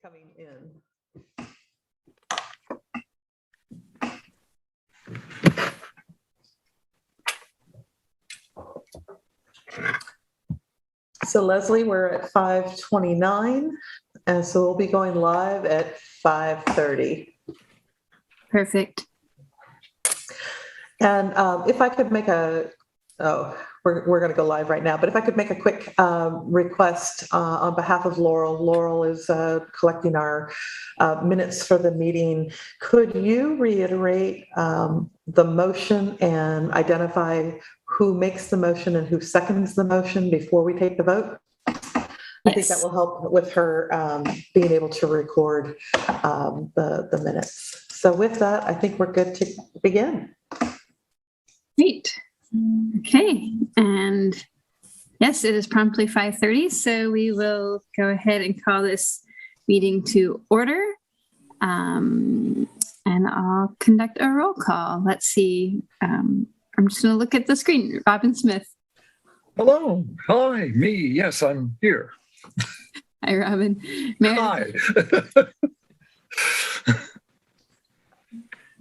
coming in. So Leslie, we're at 5:29, and so we'll be going live at 5:30. Perfect. And if I could make we're going to go live right now, but if I could make a quick request on behalf of Laurel. Laurel is collecting our minutes for the meeting. Could you reiterate the motion and identify who makes the motion and who seconds the motion before we take the vote? I think that will help with her being able to record the minutes. So with that, I think we're good to begin. Great. Okay. And yes, it is promptly 5:30. So we will go ahead and call this meeting to order. And I'll conduct a roll call. Let's see. I'm just going to look at the screen. Robin Smith. Hello. Hi, me. Yes, I'm here. Hi, Robin. Meredith. Hi.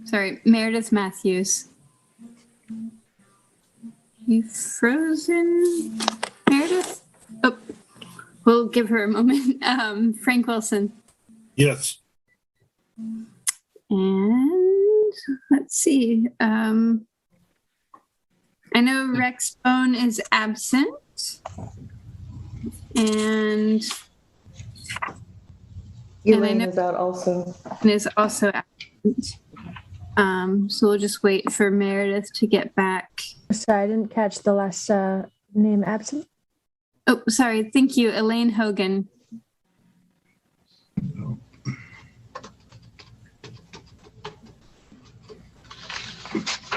Sorry, Meredith Matthews. You frozen, Meredith? Oh, we'll give her a moment. Frank Wilson. Yes. And let's see. I know Rex Bone is absent. And Elaine is out also. And is also absent. So we'll just wait for Meredith to get back. Sorry, I didn't catch the last name absent. Oh, sorry. Thank you, Elaine Hogan.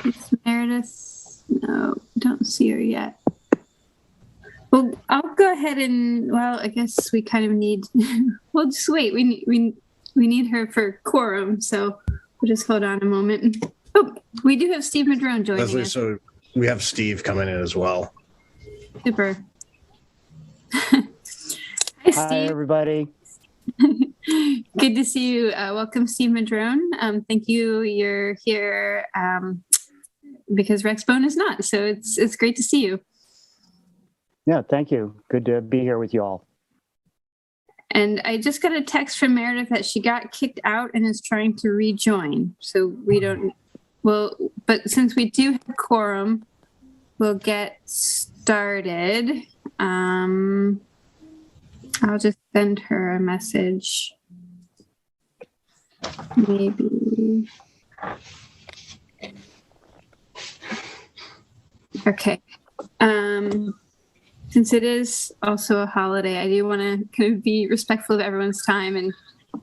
It's Meredith. No, don't see her yet. Well, I'll go ahead and, well, I guess we kind of need, we'll just wait. We need her for quorum, so we'll just hold on a moment. Oh, we do have Steve Madrone joining Leslie, us. so we have Steve coming in as well. Super. Hi, Steve. Hi, everybody. Good to see you. Welcome, Steve Madrone. Thank you. You're here because Rex Bone is not, so it's great to see you. Yeah, thank you. Good to be here with you all. And I just got a text from Meredith that she got kicked out and is trying to rejoin. So we don't, well, but since we do have quorum, we'll get started. I'll just send her a message. Maybe. Okay. Since it is also a holiday, I do want to kind of be respectful of everyone's time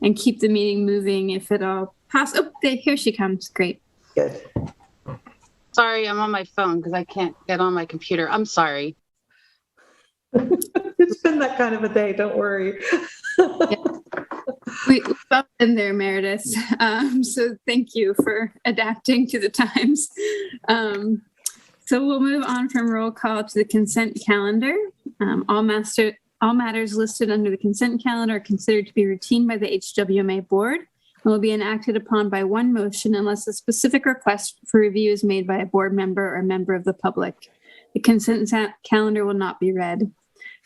and keep the meeting moving if at all possible. Oh, here she comes. Great. Good. Sorry, I'm on my phone because I can't get on my computer. I'm sorry. It's been that kind of a day. Don't worry. Yeah. We've all been there, Meredith. So thank you for adapting to the times. So we'll move on from roll call to the consent calendar. All matters listed under the consent calendar are considered to be routine by the HWMA board and will be enacted upon by one motion unless a specific request for review is made by a board member or member of the public. The consent calendar will not be read.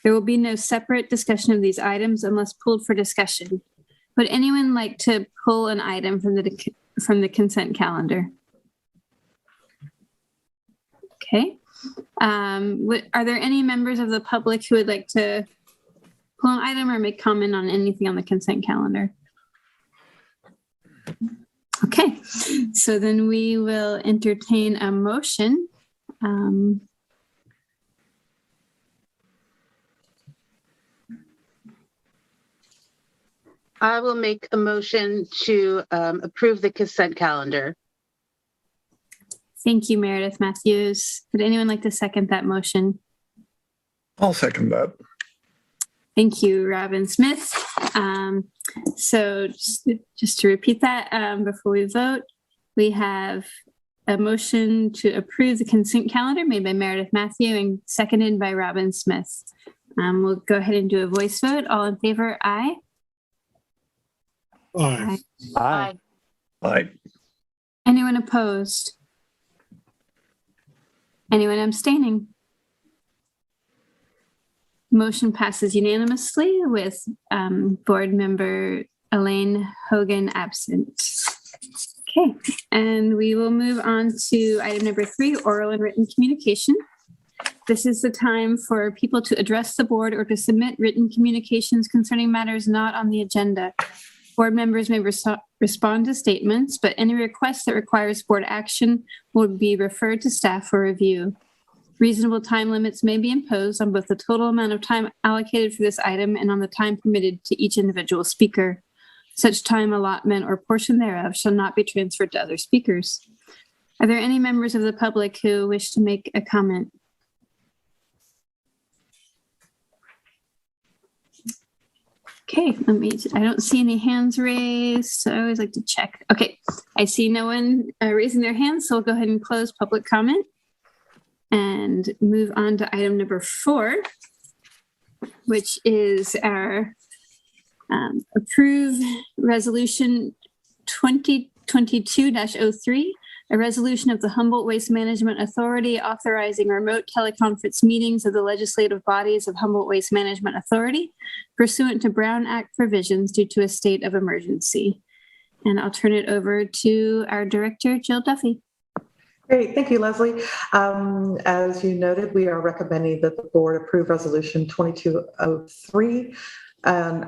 There will be no separate discussion of these items unless pulled for discussion. Would anyone like to pull an item from the consent calendar? Okay. Are there any members of the public who would like to pull an item or make comment on anything on the consent calendar? Okay. So then we will entertain a motion. I will make a motion to approve the consent calendar. Thank you, Meredith Matthews. Would anyone like to second that motion? I'll second that. Thank you, Robin Smith. So just to repeat that before we vote, we have a motion to approve the consent calendar made by Meredith Matthew and seconded by Robin Smith. We'll go ahead and do a voice vote. All in favor, aye. Aye. Aye. I, Anyone opposed? Anyone abstaining? Motion passes unanimously with board member Elaine Hogan absent. Okay, and we will move on to item number 3, oral and written communication. This is the time for people to address the board or to submit written communications concerning matters not on the agenda. Board members may respond to statements, but any request that requires board action will be referred to staff for review. Reasonable time limits may be imposed on both the total amount of time allocated for this item and on the time permitted to each individual speaker. Such time allotment or portion thereof shall not be transferred to other speakers. Are there any members of the public who wish to make a comment? Okay, I don't see any hands raised, so I always like to check. Okay, I see no one raising their hands, so we'll go ahead and close public comment and move on to item number 4, which is our approve resolution 2022-03, a resolution of the Humboldt Waste Management Authority authorizing remote teleconference meetings of the legislative bodies of Humboldt Waste Management Authority pursuant to Brown Act provisions due to a state of emergency. And I'll turn it over to our director, Jill Duffy. Great, thank you, Leslie. As you noted, we are recommending that the board approve resolution 2203. And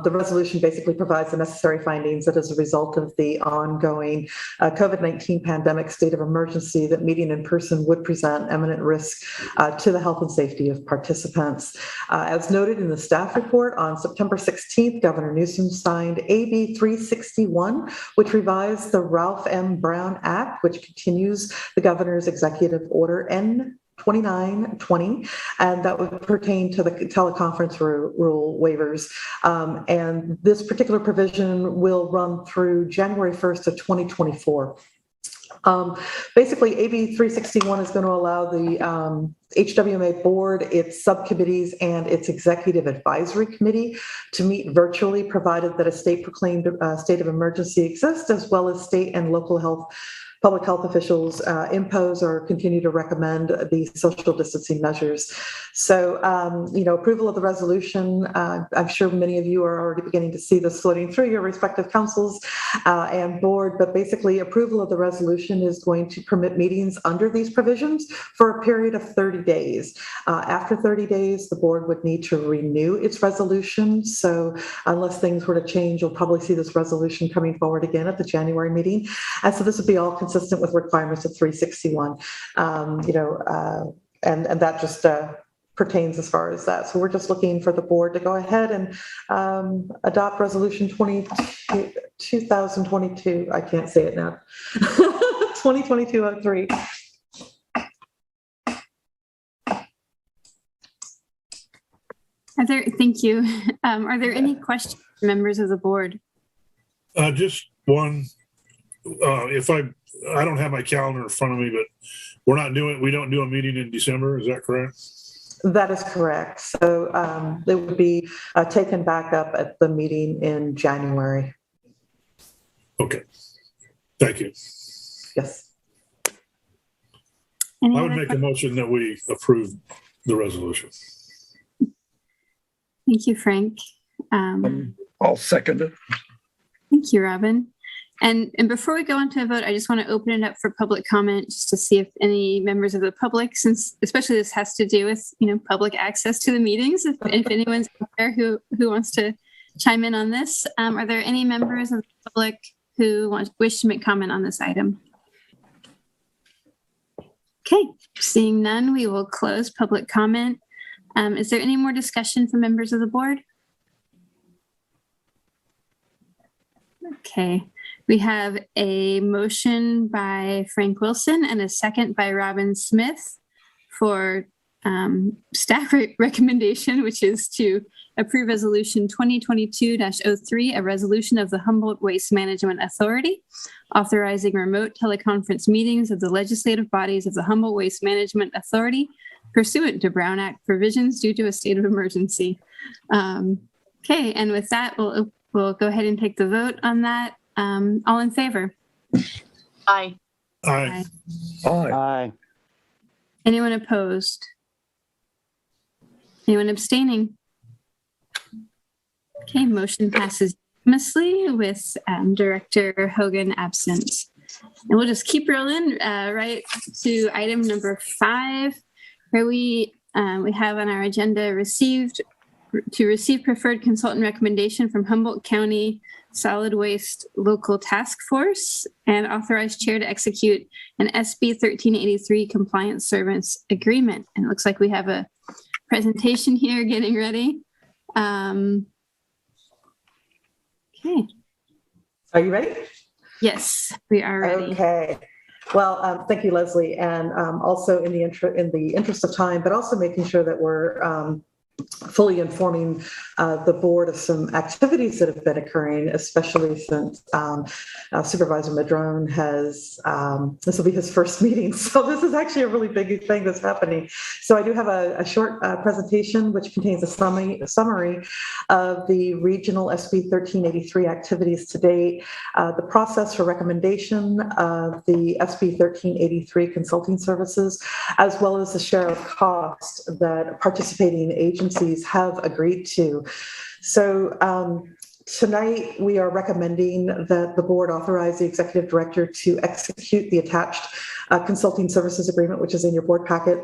the resolution basically provides the necessary findings that as a result of the ongoing COVID-19 pandemic state of emergency, that meeting in person would present eminent risk to the health and safety of participants. As noted in the staff report, on September 16th, Governor Newsom signed AB 361, which revised the Ralph M. Brown Act, which continues the governor's executive order N-2920, and that would pertain to the teleconference rule waivers. And this particular provision will run through January 1st of 2024. Basically, AB 361 is going to allow the HWMA board, its subcommittees, and its executive advisory committee to meet virtually, provided that a state-proclaimed state of emergency exists, as well as state and local public health officials impose or continue to recommend these social distancing measures. So, approval of the resolution, I'm sure many of you are already beginning to see this floating through your respective councils and board, but basically approval of the resolution is going to permit meetings under these provisions for a period of 30 days. After 30 days, the board would need to renew its resolution. So unless things were to change, you'll probably see this resolution coming forward again at the January meeting. And so this would be all consistent with requirements of 361, and that just pertains as far as that. So we're just looking for the board to go ahead and adopt resolution 2022. I can't say it now. 2022-03. Thank you. Are there any questions, members of the board? Just one. I don't have my calendar in front of me, but we don't do a meeting in December. Is that correct? That is correct. So it would be taken back up at the meeting in January. Okay. Thank you. Yes. I would make a motion that we approve the resolution. Thank you, Frank. I'll second it. Thank you, Robin. And before we go on to a vote, I just want to open it up for public comment just to see if any members of the public, since especially this has to do with, public access to the meetings, if anyone's out there who wants to chime in on this. Are there any members of the public who wish to make comment on this item? Okay, seeing none, we will close public comment. Is there any more discussion from members of the board? Okay. We have a motion by Frank Wilson and a second by Robin Smith for staff recommendation, which is to approve resolution 2022-03, a resolution of the Humboldt Waste Management Authority, authorizing remote teleconference meetings of the legislative bodies of the Humboldt Waste Management Authority pursuant to Brown Act provisions due to a state of emergency. Okay, and with that, we'll we'll go ahead and take the vote on that. All in favor? Aye. Aye. Aye. Aye. Anyone opposed? Anyone abstaining? Okay, motion passes unanimously with Director Hogan absent. And we'll just keep rolling right to item number 5, where we have on our agenda receive preferred consultant recommendation from Humboldt County Solid Waste Local Task Force and authorize chair to execute an SB 1383 compliance service agreement. And it looks like we have a presentation here getting ready. Okay. Are you ready? Yes, we are ready. Okay. Well, thank you, Leslie. And also in the interest of time, but also making sure that we're fully informing the board of some activities that have been occurring, especially since Supervisor Madrone has, this will be his first meeting. So this is actually a really big thing that's happening. So I do have a short presentation which contains a summary of the regional SB 1383 activities to date, the process for recommendation of the SB 1383 consulting services, as well as the share of cost that participating agencies have agreed to. So tonight we are recommending that the board authorize the executive director to execute the attached consulting services agreement, which is in your board packet,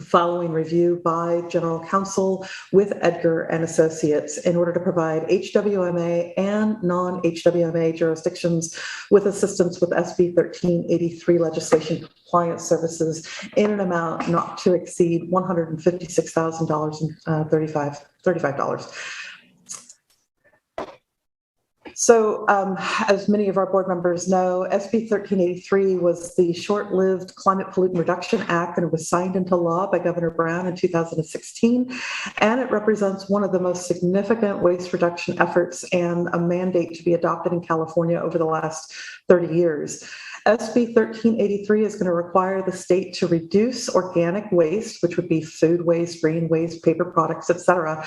following review by General Counsel with Edgar and Associates in order to provide HWMA and non-HWMA jurisdictions with assistance with SB 1383 legislation compliance services in an amount not to exceed $156,035. So as many of our board members know, SB 1383 was the short-lived Climate Pollutant Reduction Act, and it was signed into law by Governor Brown in 2016. And it represents one of the most significant waste reduction efforts and a mandate to be adopted in California over the last 30 years. SB 1383 is going to require the state to reduce organic waste, which would be food waste, green waste, paper products, et cetera,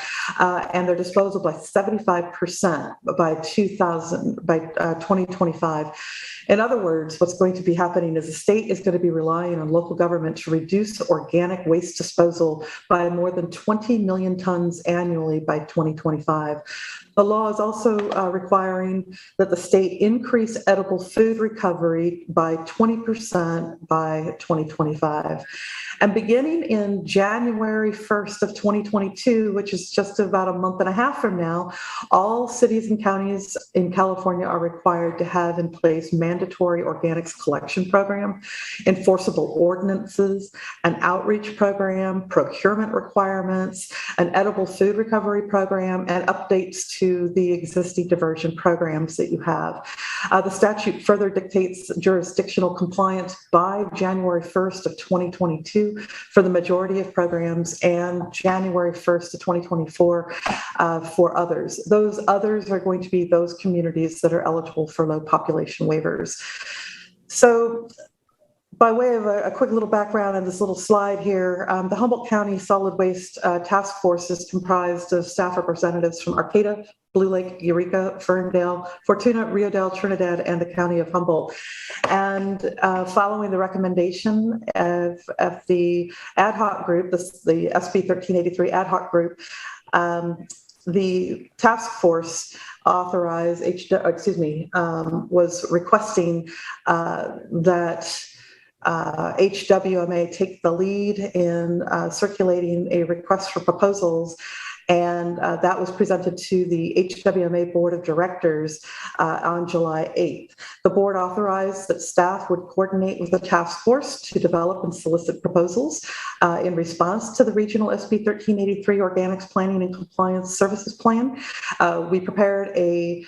and their disposal by 75% by 2025. In other words, what's going to be happening is the state is going to be relying on local government to reduce organic waste disposal by more than 20 million tons annually by 2025. The law is also requiring that the state increase edible food recovery by 20% by 2025. And beginning in January 1st of 2022, which is just about a month and a half from now, all cities and counties in California are required to have in place mandatory organics collection program, enforceable ordinances, an outreach program, procurement requirements, an edible food recovery program, and updates to the existing diversion programs that you have. The statute further dictates jurisdictional compliance by January 1st of 2022 for the majority of programs and January 1st of 2024 for others. Those others are going to be those communities that are eligible for low population waivers. So by way of a quick little background on this little slide here, the Humboldt County Solid Waste Task Force is comprised of staff representatives from Arcata, Blue Lake, Eureka, Ferndale, Fortuna, Rio Dell, Trinidad, and the County of Humboldt. And following the recommendation of the ad hoc group, the SB 1383 ad hoc group, the task force was requesting that HWMA take the lead in circulating a request for proposals, and that was presented to the HWMA Board of Directors on July 8th. The board authorized that staff would coordinate with the task force to develop and solicit proposals in response to the regional SB 1383 Organics Planning and Compliance Services Plan. We prepared a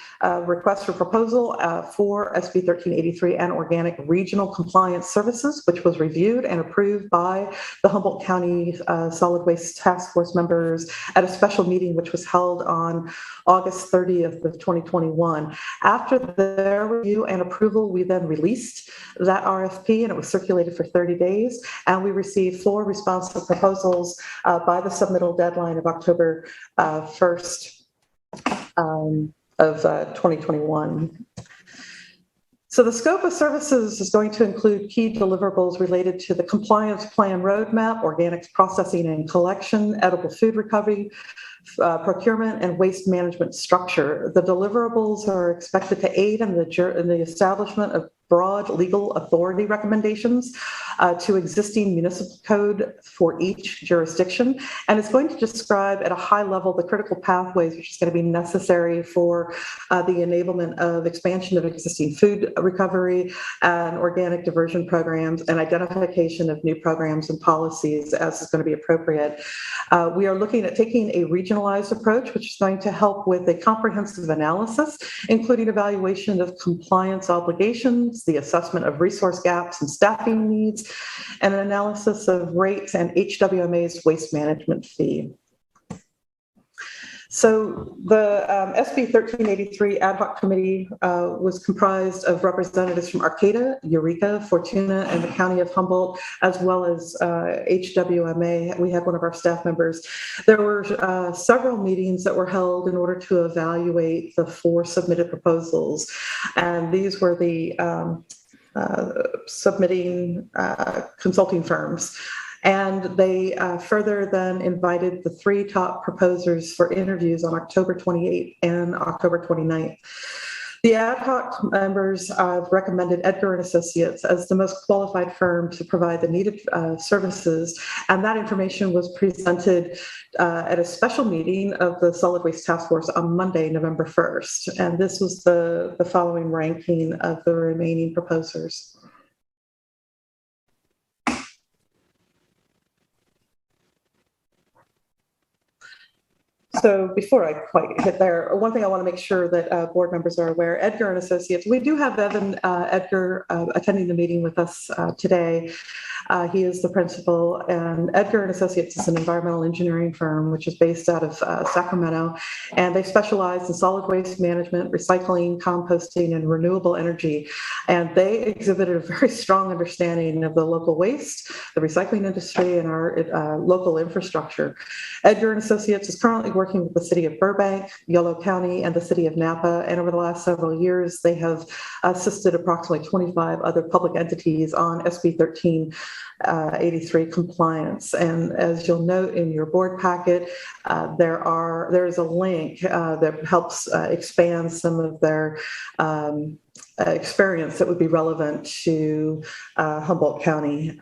request for proposal for SB 1383 and Organic Regional Compliance Services, which was reviewed and approved by the Humboldt County Solid Waste Task Force members at a special meeting which was held on August 30th of 2021. After their review and approval, we then released that RFP, and it was circulated for 30 days, and we received 4 responsive proposals by the submittal deadline of October 1st. of 2021. So the scope of services is going to include key deliverables related to the compliance plan roadmap, organics processing and collection, edible food recovery, procurement, and waste management structure. The deliverables are expected to aid in the establishment of broad legal authority recommendations to existing municipal code for each jurisdiction. And it's going to describe at a high level the critical pathways which is going to be necessary for the enablement of expansion of existing food recovery and organic diversion programs and identification of new programs and policies as is going to be appropriate. We are looking at taking a regionalized approach, which is going to help with a comprehensive analysis, including evaluation of compliance obligations, the assessment of resource gaps and staffing needs, and an analysis of rates and HWMA's waste management fee. So the SB 1383 ad hoc committee was comprised of representatives from Arcata, Eureka, Fortuna, and the County of Humboldt, as well as HWMA. We had one of our staff members. There were several meetings that were held in order to evaluate the 4 submitted proposals. And these were the submitting consulting firms. And they further then invited the 3 top proposers for interviews on October 28th and October 29th. The ad hoc members recommended Edgar and Associates as the most qualified firm to provide the needed services, and that information was presented at a special meeting of the Solid Waste Task Force on Monday, November 1st. And this was the following ranking of the remaining proposers. So before I quite hit there, one thing I want to make sure that board members are aware, Edgar and Associates, we do have Edgar attending the meeting with us today. He is the principal, and Edgar and Associates is an environmental engineering firm which is based out of Sacramento, and they specialize in solid waste management, recycling, composting, and renewable energy. And they exhibited a very strong understanding of the local waste, the recycling industry, and our local infrastructure. Edgar and Associates is currently working with the city of Burbank, Yolo County, and the city of Napa. And over the last several years, they have assisted approximately 25 other public entities on SB 1383 compliance. And as you'll note in your board packet, there is a link that helps expand some of their experience that would be relevant to Humboldt County.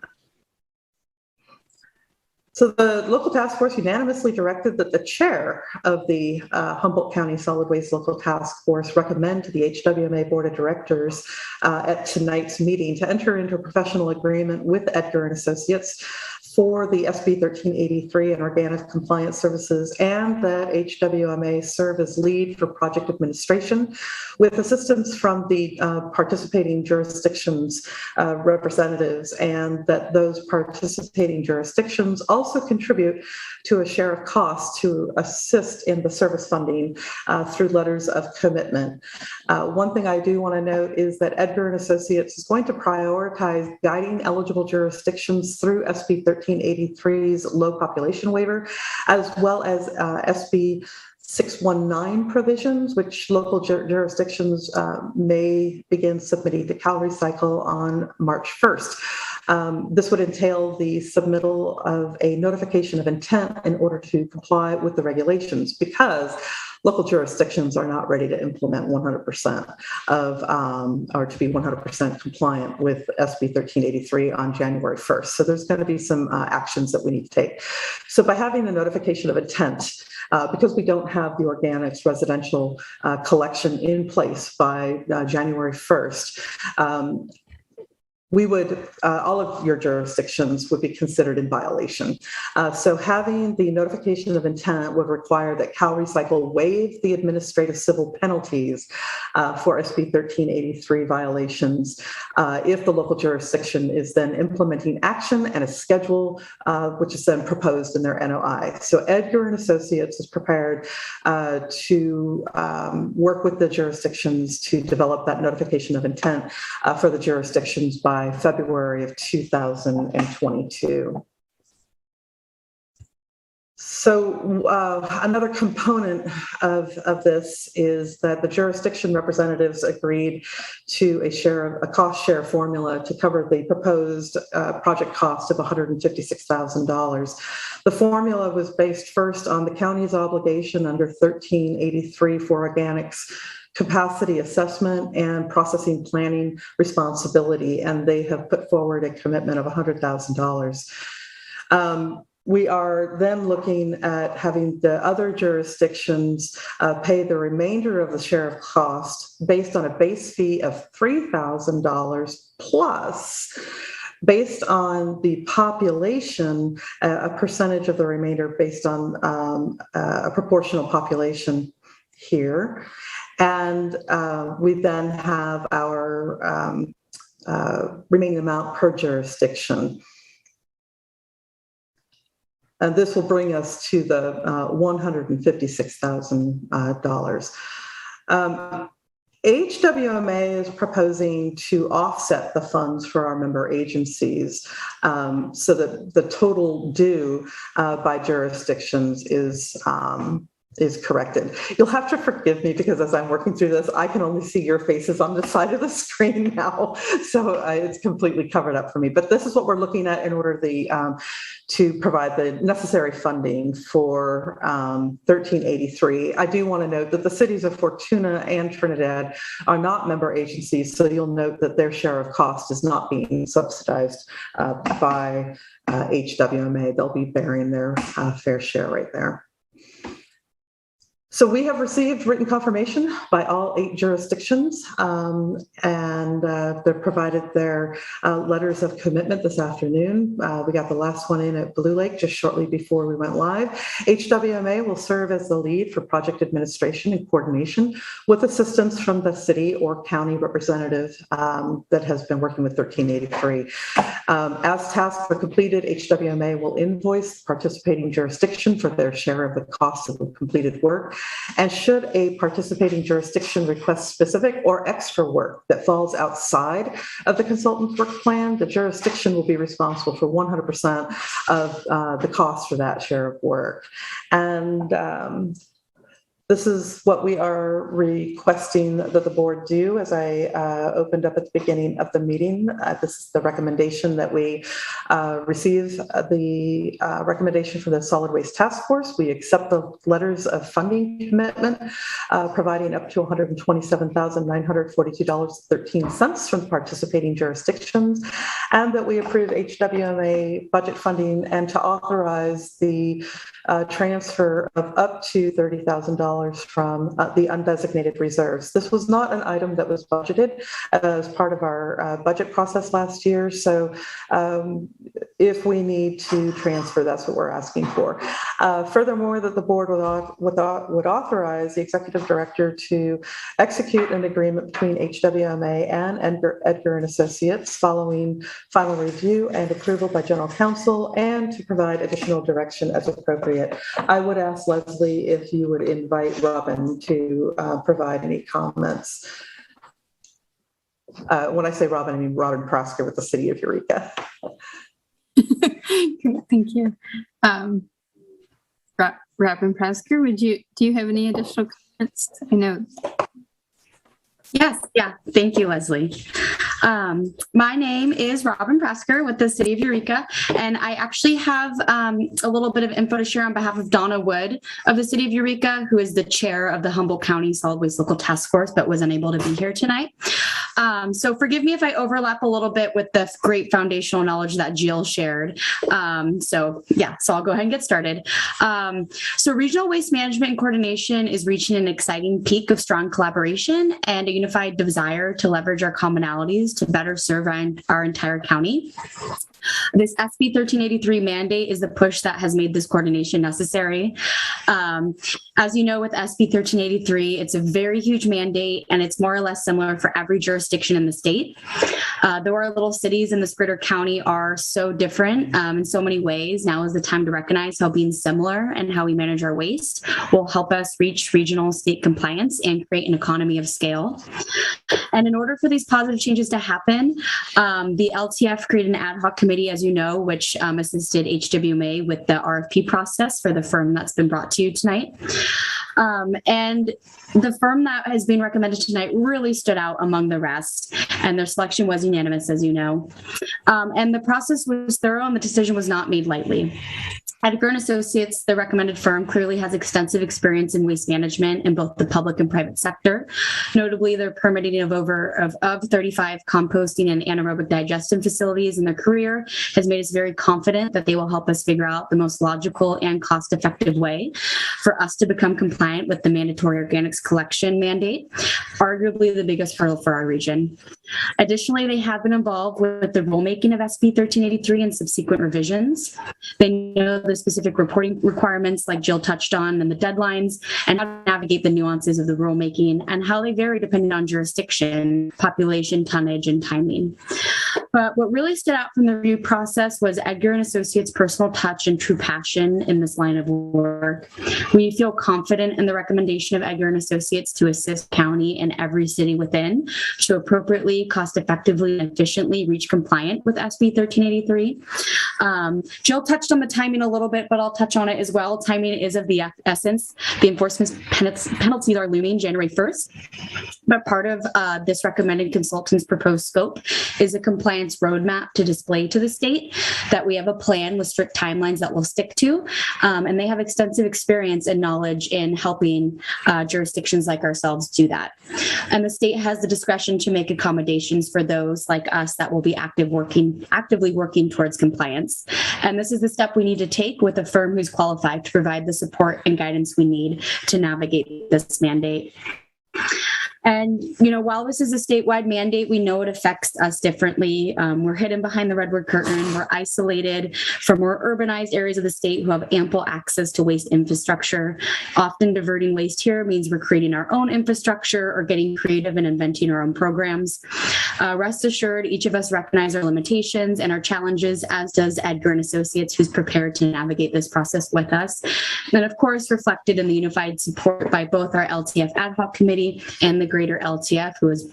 So the local task force unanimously directed that the chair of the Humboldt County Solid Waste Local Task Force recommend to the HWMA Board of Directors at tonight's meeting to enter into a professional agreement with Edgar and Associates for the SB 1383 and organic compliance services, and that HWMA serve as lead for project administration with assistance from the participating jurisdictions representatives, and that those participating jurisdictions also contribute to a share of costs to assist in the service funding through letters of commitment. One thing I do want to note is that Edgar and Associates is going to prioritize guiding eligible jurisdictions through SB 1383's low population waiver, as well as SB 619 provisions, which local jurisdictions may begin submitting to CalRecycle on March 1st. This would entail the submittal of a notification of intent in order to comply with the regulations, because local jurisdictions are not ready to implement 100% or to be 100% compliant with SB 1383 on January 1st. So there's going to be some actions that we need to take. So by having the notification of intent, because we don't have the organics residential collection in place by January 1st, we would, all of your jurisdictions would be considered in violation. So having the notification of intent would require that CalRecycle waive the administrative civil penalties for SB 1383 violations if the local jurisdiction is then implementing action and a schedule which is then proposed in their NOI. So Edgar and Associates is prepared to work with the jurisdictions to develop that notification of intent for the jurisdictions by February of 2022. So another component of this is that the jurisdiction representatives agreed to a cost share formula to cover the proposed project cost of $156,000. The formula was based first on the county's obligation under 1383 for organics capacity assessment and processing planning responsibility, and they have put forward a commitment of $100,000. We are then looking at having the other jurisdictions pay the remainder of the share of cost based on a base fee of $3,000 plus, based on the population, a percentage of the remainder based on a proportional population here. And we then have our remaining amount per jurisdiction. And this will bring us to the $156,000. HWMA is proposing to offset the funds for our member agencies so that the total due by jurisdictions is corrected. You'll have to forgive me because as I'm working through this, I can only see your faces on the side of the screen now. So it's completely covered up for me. But this is what we're looking at in order to provide the necessary funding for 1383. I do want to note that the cities of Fortuna and Trinidad are not member agencies. So you'll note that their share of cost is not being subsidized by HWMA. They'll be bearing their fair share right there. So we have received written confirmation by all 8 jurisdictions, and they've provided their letters of commitment this afternoon. We got the last one in at Blue Lake just shortly before we went live. HWMA will serve as the lead for project administration and coordination with assistance from the city or county representative that has been working with 1383. As tasks are completed, HWMA will invoice participating jurisdiction for their share of the cost of the completed work. And should a participating jurisdiction request specific or extra work that falls outside of the consultant's work plan, the jurisdiction will be responsible for 100% of the cost for that share of work. And this is what we are requesting that the board do. As I opened up at the beginning of the meeting, this is the recommendation that we receive the recommendation from the Solid Waste Task Force. We accept the letters of funding commitment, providing up to $127,942.13 from participating jurisdictions, and that we approve HWMA budget funding and to authorize the transfer of up to $30,000 from the undesignated reserves. This was not an item that was budgeted as part of our budget process last year. So if we need to transfer, that's what we're asking for. Furthermore, that the board would authorize the executive director to execute an agreement between HWMA and Edgar and Associates following final review and approval by general counsel, and to provide additional direction as appropriate. I would ask Leslie if you would invite Robin to provide any comments. When I say Robin, I mean Robin Prasker with the City of Eureka. Thank you. Robin Prasker, do you have any additional comments? I know. Yes, yeah. Thank you, Leslie. My name is Robin Prasker with the City of Eureka, and I actually have a little bit of info to share on behalf of Donna Wood of the City of Eureka, who is the chair of the Humboldt County Solid Waste Local Task Force, but was unable to be here tonight. So forgive me if I overlap a little bit with the great foundational knowledge that Jill shared. So I'll go ahead and get started. So regional waste management and coordination is reaching an exciting peak of strong collaboration and a unified desire to leverage our commonalities to better serve our entire county. This SB 1383 mandate is the push that has made this coordination necessary. As you know, with SB 1383, it's a very huge mandate, and it's more or less similar for every jurisdiction jurisdiction in the state. Though our little cities in this greater county are so different in so many ways, now is the time to recognize how being similar and how we manage our waste will help us reach regional state compliance and create an economy of scale. And in order for these positive changes to happen, the LTF created an ad hoc committee, as you know, which assisted HWMA with the RFP process for the firm that's been brought to you tonight. And the firm that has been recommended tonight really stood out among the rest, and their selection was unanimous, as you know. And the process was thorough, and the decision was not made lightly. Edgar and Associates, the recommended firm, clearly has extensive experience in waste management in both the public and private sector. Notably, their permitting of 35 composting and anaerobic digestion facilities in their career has made us very confident that they will help us figure out the most logical and cost-effective way for us to become compliant with the mandatory organics collection mandate, arguably the biggest hurdle for our region. Additionally, they have been involved with the rulemaking of SB 1383 and subsequent revisions. They know the specific reporting requirements, like Jill touched on, and the deadlines, and how to navigate the nuances of the rulemaking and how they vary depending on jurisdiction, population, tonnage, and timing. But what really stood out from the review process was Edgar and Associates' personal touch and true passion in this line of work. We feel confident in the recommendation of Edgar and Associates to assist county and every city within to appropriately, cost-effectively, and efficiently reach compliant with SB 1383. Jill touched on the timing a little bit, but I'll touch on it as well. Timing is of the essence. The enforcement penalties are looming January 1st, but part of this recommended consultant's proposed scope is a compliance roadmap to display to the state that we have a plan with strict timelines that we'll stick to, and they have extensive experience and knowledge in helping jurisdictions like ourselves do that. And the state has the discretion to make accommodations for those like us that will be actively working towards compliance. And this is the step we need to take with a firm who's qualified to provide the support and guidance we need to navigate this mandate. And, while this is a statewide mandate, we know it affects us differently. We're hidden behind the redwood curtain. We're isolated from more urbanized areas of the state who have ample access to waste infrastructure. Often diverting waste here means we're creating our own infrastructure or getting creative and inventing our own programs. Rest assured, each of us recognize our limitations and our challenges, as does Edgar and Associates, who's prepared to navigate this process with us. And of course, reflected in the unified support by both our LTF ad hoc committee and the greater LTF, who has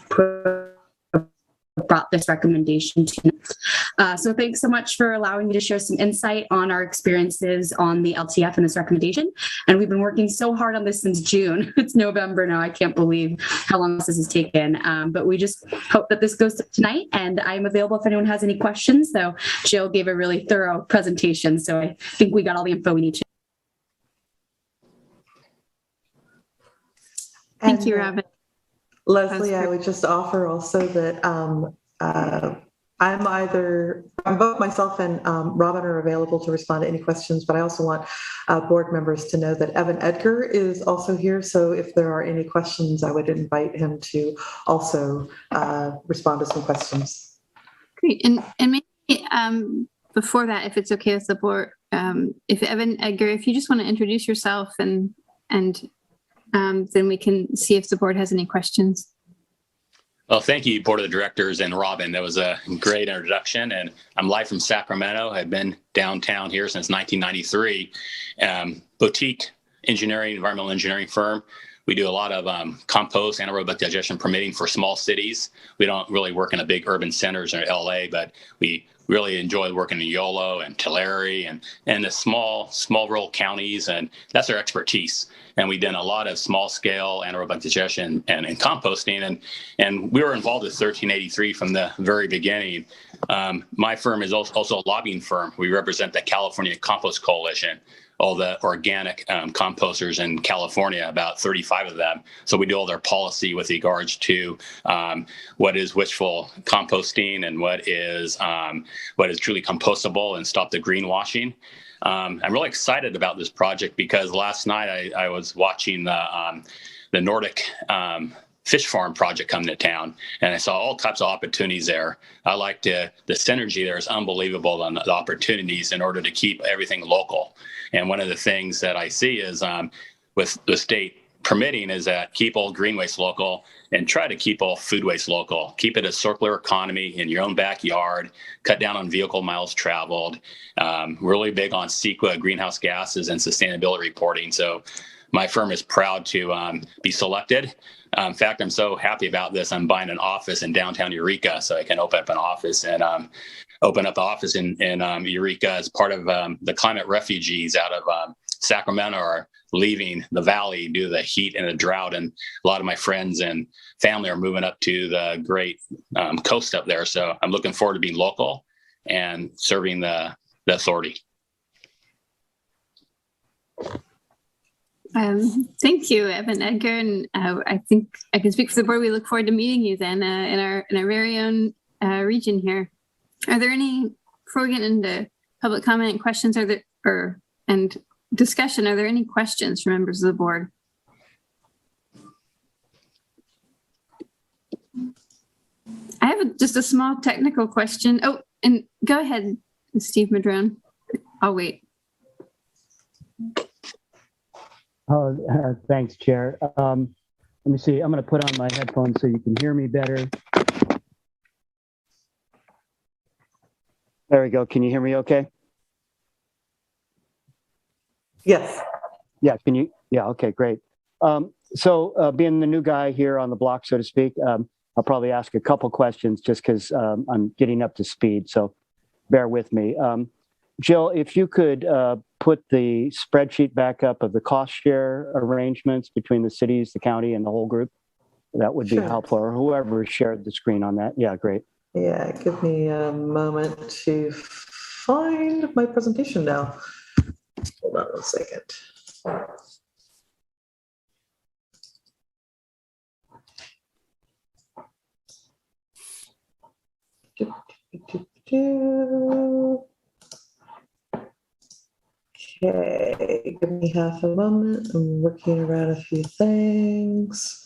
brought this recommendation to. So thanks so much for allowing me to share some insight on our experiences on the LTF and this recommendation. And we've been working so hard on this since June. It's November now. I can't believe how long this has taken. But we just hope that this goes to tonight. And I'm available if anyone has any questions. So Jill gave a really thorough presentation. So I think we got all the info we need to. Thank you, Robin. Leslie, I would just offer also that both myself and Robin are available to respond to any questions, but I also want board members to know that Evan Edgar is also here. So if there are any questions, I would invite him to also respond to some questions. Great. And maybe before that, if it's okay with the board, if Evan Edgar, if you just want to introduce yourself and then we can see if the board has any questions. Well, thank you, Board of the Directors and Robin. That was a great introduction. And I'm live from Sacramento. I've been downtown here since 1993. Boutique engineering, environmental engineering firm. We do a lot of compost, anaerobic digestion permitting for small cities. We don't really work in the big urban centers or LA, but we really enjoy working in Yolo and Tulare and the small rural counties, and that's our expertise. And we've done a lot of small scale anaerobic digestion and composting, and we were involved with 1383 from the very beginning. My firm is also a lobbying firm. We represent the California Compost Coalition, all the organic composters in California, about 35 of them. So we do all their policy with regards to what is wishful composting and what is truly compostable, and stop the greenwashing. I'm really excited about this project because last night I was watching the Nordic fish farm project come to town, and I saw all types of opportunities there. I like the synergy there is unbelievable on the opportunities in order to keep everything local. And one of the things that I see is with the state permitting is that keep all green waste local and try to keep all food waste local. Keep it a circular economy in your own backyard, cut down on vehicle miles traveled, really big on CEQA greenhouse gases and sustainability reporting. So my firm is proud to be selected. In fact, I'm so happy about this. I'm buying an office in downtown Eureka so I can open up an office and open up the office in Eureka as part of the climate refugees out of Sacramento are leaving the valley due to the heat and the drought. And a lot of my friends and family are moving up to the great coast up there. So I'm looking forward to being local and serving the authority. Thank you, Evan, Edgar, and I think I can speak for the board. We look forward to meeting you then in our very own region here. Are there any, before we get into public comment and questions, and discussion, are there any questions from members of the board? I have just a small technical question. Oh, and go ahead, Steve Madrone. I'll wait. Oh, thanks, Chair. Let me see. I'm going to put on my headphones so you can hear me better. There we go. Can you hear me okay? Yes. Yeah, can you? Yeah, okay, great. So being the new guy here on the block, so to speak, I'll probably ask a couple questions just because I'm getting up to speed, so bear with me. Jill, if you could put the spreadsheet back up of the cost share arrangements between the cities, the county, and the whole group, that would be Sure. helpful, or whoever shared the screen on that. Yeah, great. Yeah, give me a moment to find my presentation now. Hold on a second. Okay, give me half a moment. I'm working around a few things.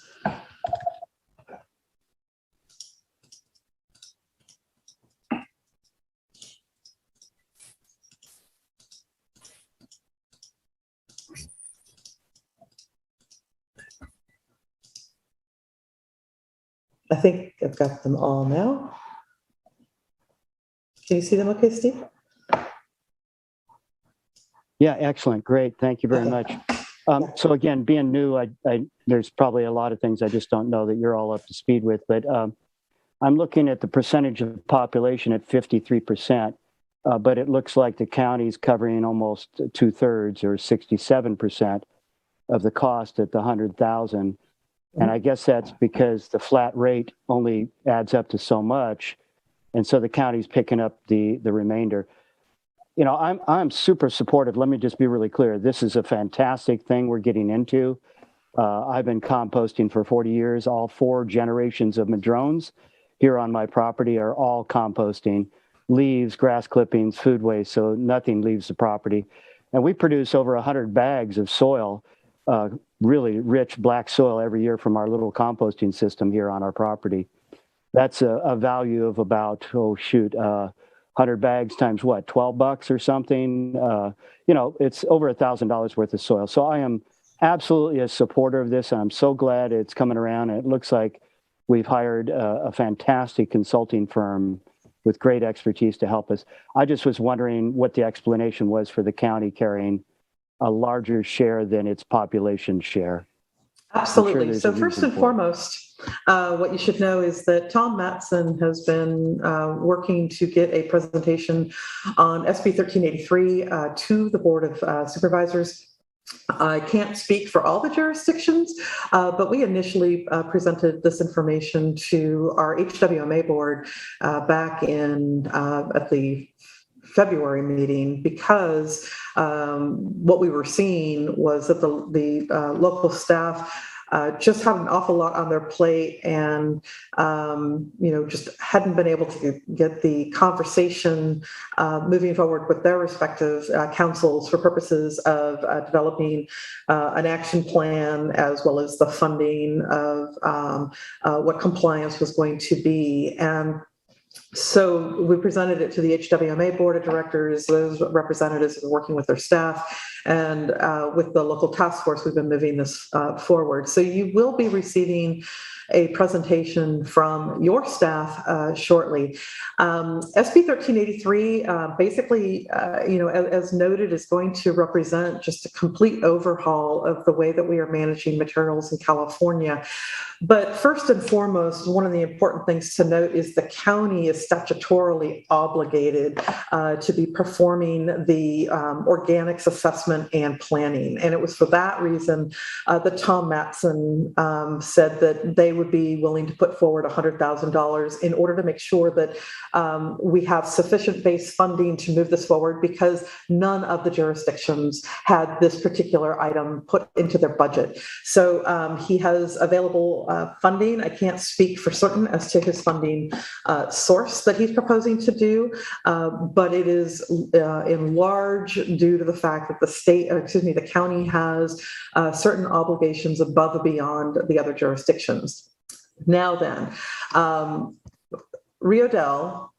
I think I've got them all now. Can you see them okay, Steve? Yeah, excellent. Great. Thank you very much. So again, being new, there's probably a lot of things I just don't know that you're all up to speed with, but I'm looking at the percentage of population at 53%, but it looks like the county's covering almost 2/3 or 67% of the cost at the 100,000. And I guess that's because the flat rate only adds up to so much. And so the county's picking up the remainder. You know, I'm super supportive. Let me just be really clear. This is a fantastic thing we're getting into. I've been composting for 40 years. All 4 generations of Madrones here on my property are all composting. Leaves, grass clippings, food waste, so nothing leaves the property. And we produce over 100 bags of soil, really rich black soil every year from our little composting system here on our property. That's a value of about, 100 bags times what, $12 or something? You know, it's over $1,000 worth of soil. So I am absolutely a supporter of this. I'm so glad it's coming around. And it looks like we've hired a fantastic consulting firm with great expertise to help us. I just was wondering what the explanation was for the county carrying a larger share than its population share. Absolutely. So first and foremost, what you should know is that Tom Matson has been working to get a presentation on SB 1383 to the Board of Supervisors. I can't speak for all the jurisdictions, but we initially presented this information to our HWMA board back in at the February meeting, because what we were seeing was that the local staff just had an awful lot on their plate, and just hadn't been able to get the conversation moving forward with their respective councils for purposes of developing an action plan, as well as the funding of what compliance was going to be. And So we presented it to the HWMA Board of Directors. Those representatives are working with their staff, and with the local task force, we've been moving this forward. So you will be receiving a presentation from your staff shortly. SB 1383, basically, as noted, is going to represent just a complete overhaul of the way that we are managing materials in California. But first and foremost, one of the important things to note is the county is statutorily obligated to be performing the organics assessment and planning. And it was for that reason that Tom Matson said that they would be willing to put forward $100,000 in order to make sure that we have sufficient base funding to move this forward, because none of the jurisdictions had this particular item put into their budget. So he has available funding. I can't speak for certain as to his funding source that he's proposing to do, but it is in large due to the fact that the county has certain obligations above and beyond the other jurisdictions. Now then, Rio Dell,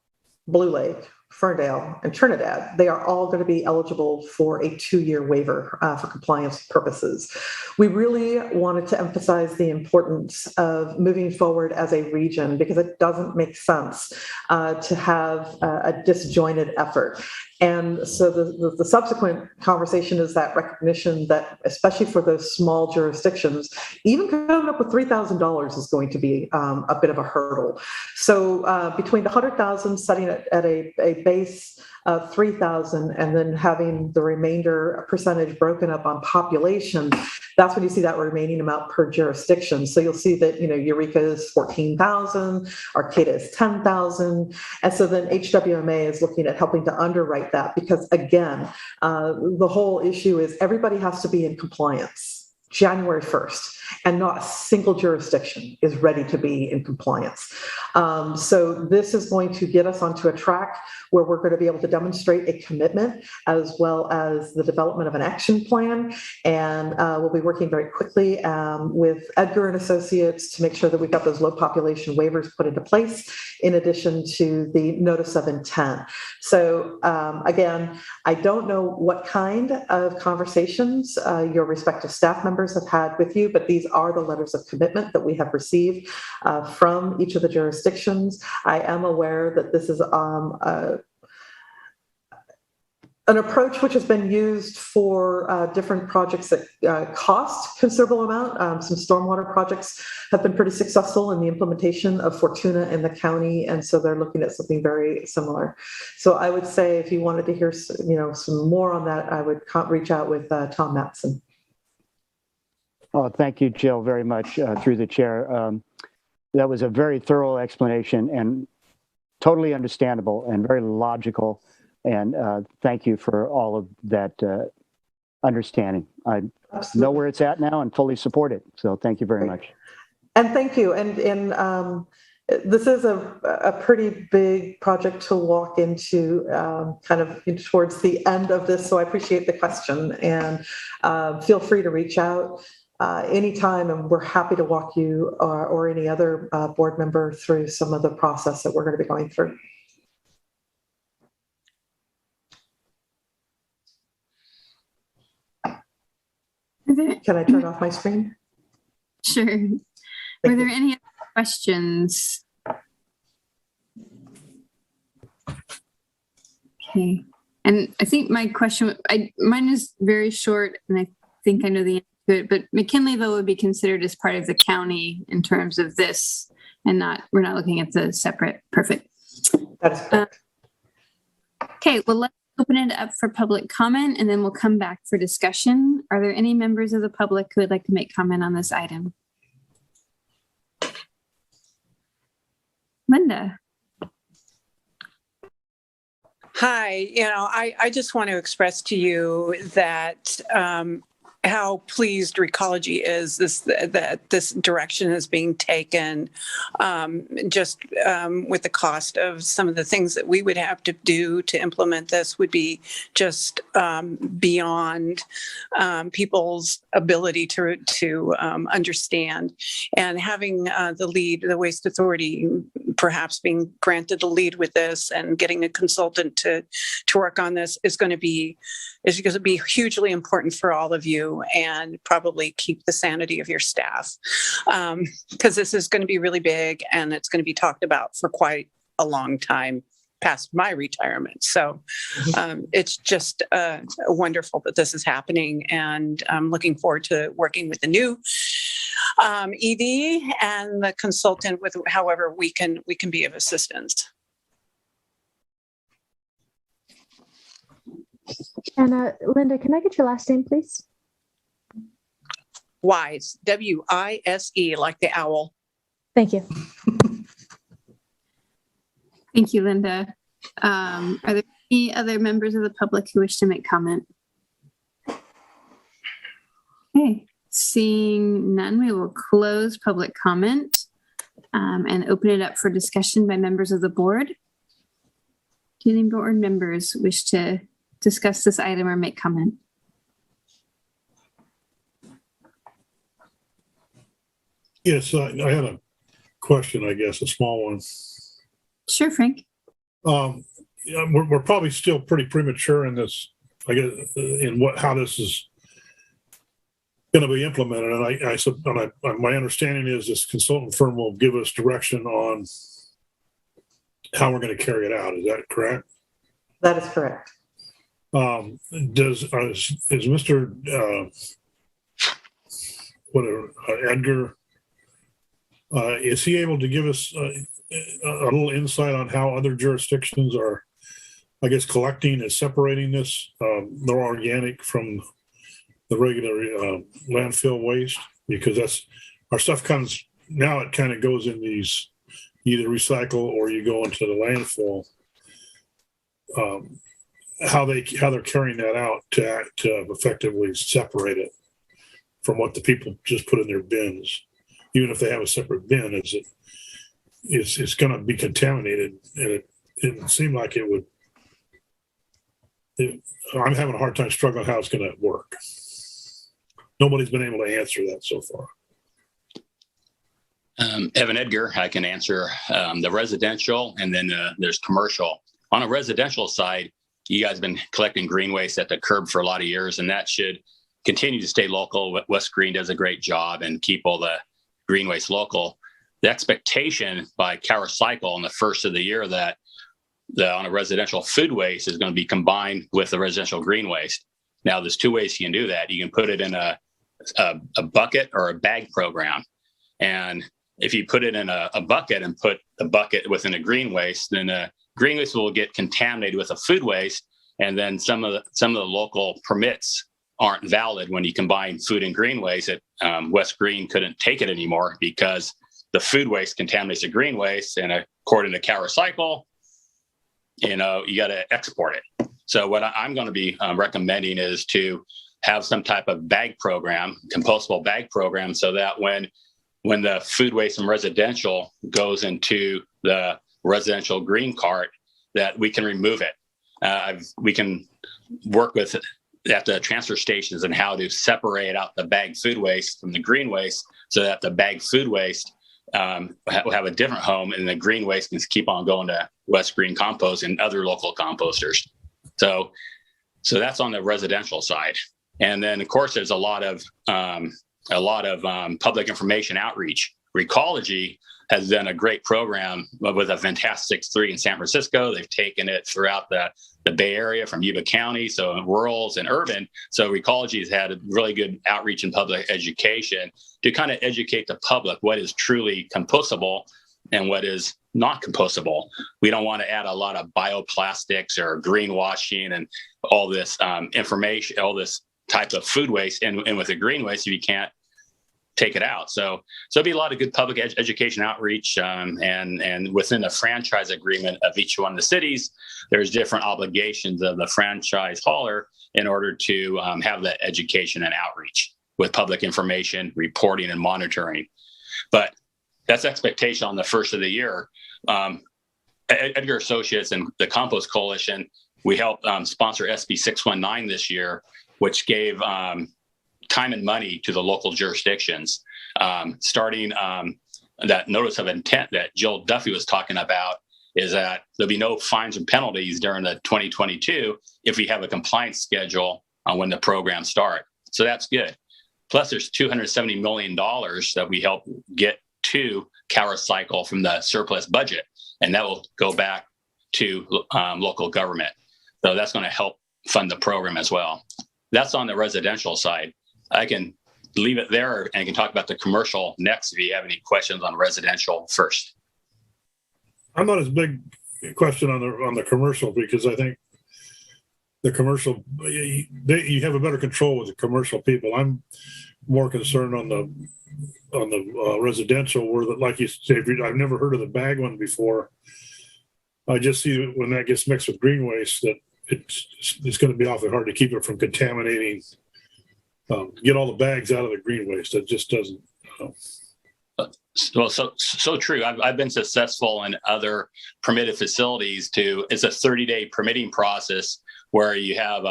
Blue Lake, Ferndale, and Trinidad, they are all going to be eligible for a 2-year waiver for compliance purposes. We really wanted to emphasize the importance of moving forward as a region, because it doesn't make sense to have a disjointed effort. And so the subsequent conversation is that recognition that, especially for those small jurisdictions, even coming up with $3,000 is going to be a bit of a hurdle. So between the $100,000 setting it at a base of $3,000 and then having the remainder percentage broken up on population, that's when you see that remaining amount per jurisdiction. So you'll see that, Eureka is 14,000, Arcata is 10,000. And so then HWMA is looking at helping to underwrite that, because again, the whole issue is everybody has to be in compliance January 1st, and not a single jurisdiction is ready to be in compliance. So this is going to get us onto a track where we're going to be able to demonstrate a commitment as well as the development of an action plan. And we'll be working very quickly with Edgar and Associates to make sure that we've got those low population waivers put into place, in addition to the notice of intent. So again, I don't know what kind of conversations your respective staff members have had with you, but these are the letters of commitment that we have received from each of the jurisdictions. I am aware that this is an approach which has been used for different projects that cost considerable amount. Some stormwater projects have been pretty successful in the implementation of Fortuna in the county, and so they're looking at something very similar. So I would say if you wanted to hear some more on that, I would reach out with Tom Matson. Oh, thank you, Jill, very much through the chair. That was a very thorough explanation and totally understandable and very logical. And thank you for all of that understanding. I know where it's at now and fully support it. So thank you very much. And thank you. And this is a pretty big project to walk into kind of towards the end of this. So I appreciate the question, and feel free to reach out anytime, and we're happy to walk you or any other board member through some of the process that we're going to be going through. Can I turn off my screen? Sure. Were there any other questions? Okay. And I think my question, mine is very short, and I think I know the answer to it, but McKinleyville would be considered as part of the county in terms of this, and we're not looking at the separate. Perfect. That is correct. Okay, well, let's open it up for public comment, and then we'll come back for discussion. Are there any members of the public who would like to make comment on this item? Linda. Hi, I just want to express to you that how pleased Recology is that this direction is being taken, just with the cost of some of the things that we would have to do to implement this would be just beyond people's ability to understand. And having the Waste Authority perhaps being granted the lead with this and getting a consultant to work on this is going to be hugely important for all of you, and probably keep the sanity of your staff, because this is going to be really big and it's going to be talked about for quite a long time past my retirement. So it's just wonderful that this is happening, and I'm looking forward to working with the new ED and the consultant with however we can be of assistance. And Linda, can I get your last name, please? Wise, W-I-S-E, like the owl. Thank you. Thank you, Linda. Are there any other members of the public who wish to make comment? Okay, seeing none, we will close public comment and open it up for discussion by members of the board. Do any board members wish to discuss this item or make comment? Yes, I had a question, I guess, a small one. Sure, Frank. We're probably still pretty premature in this, I guess, in how this is going to be implemented. And my understanding is this consultant firm will give us direction on how we're going to carry it out. Is that correct? That is correct. Is Mr. Edgar, is he able to give us a little insight on how other jurisdictions are, I guess, collecting and separating this, the organic from the regular landfill waste? Because that's, our stuff comes, now it kind of goes in these, either recycle or you go into the landfill. How they're carrying that out to effectively separate it from what the people just put in their bins, even if they have a separate bin, it's going to be contaminated, and it seemed like it would. I'm having a hard time struggling how it's going to work. Nobody's been able to answer that so far. Evan Edgar, I can answer the residential, and then there's commercial. On a residential side, you guys have been collecting green waste at the curb for a lot of years, and that should continue to stay local. West Green does a great job and keep all the green waste local. The expectation by CalRecycle on the first of the year that on a residential food waste is going to be combined with the residential green waste. Now, there's two ways you can do that. You can put it in a bucket or a bag program. And if you put it in a bucket and put the bucket within a green waste, then the green waste will get contaminated with a food waste. And then some of the local permits aren't valid when you combine food and green waste. West Green couldn't take it anymore because the food waste contaminates the green waste. And according to CalRecycle, you got to export it. So what I'm going to be recommending is to have some type of bag program, compostable bag program, so that when the food waste from residential goes into the residential green cart, that we can remove it. We can work with at the transfer stations and how to separate out the bagged food waste from the green waste, so that the bagged food waste will have a different home, and the green waste can keep on going to West Green Compost and other local composters. So that's on the residential side. And then, of course, there's a lot of public information outreach. Recology has done a great program with a Fantastic 3 in San Francisco. They've taken it throughout the Bay Area from Yuba County, so in rurals and urban. So Recology has had a really good outreach and public education to kind of educate the public what is truly compostable and what is not compostable. We don't want to add a lot of bioplastics or greenwashing and all this information, all this type of food waste. And with the green waste, you can't take it out. So it'll be a lot of good public education outreach, and within the franchise agreement of each one of the cities, there's different obligations of the franchise hauler in order to have that education and outreach with public information, reporting, and monitoring. But that's expectation on the first of the year. Edgar Associates and the Compost Coalition, we helped sponsor SB 619 this year, which gave time and money to the local jurisdictions, starting that notice of intent that Jill Duffy was talking about is that there'll be no fines and penalties during the 2022 if we have a compliance schedule on when the program starts. So that's good. Plus, there's $270 million that we help get to CalRecycle from the surplus budget, and that will go back to local government. So that's going to help fund the program as well. That's on the residential side. I can leave it there and can talk about the commercial next if you have any questions on residential first. I'm not as big a question on the commercial, because I think the commercial, you have a better control with the commercial people. I'm more concerned on the residential, where, like you say, I've never heard of the bag one before. I just see when that gets mixed with green waste that it's going to be awfully hard to keep it from contaminating. Get all the bags out of the green waste. It just doesn't. Well, so true. I've been successful in other permitted facilities. It's a 30-day permitting process where you have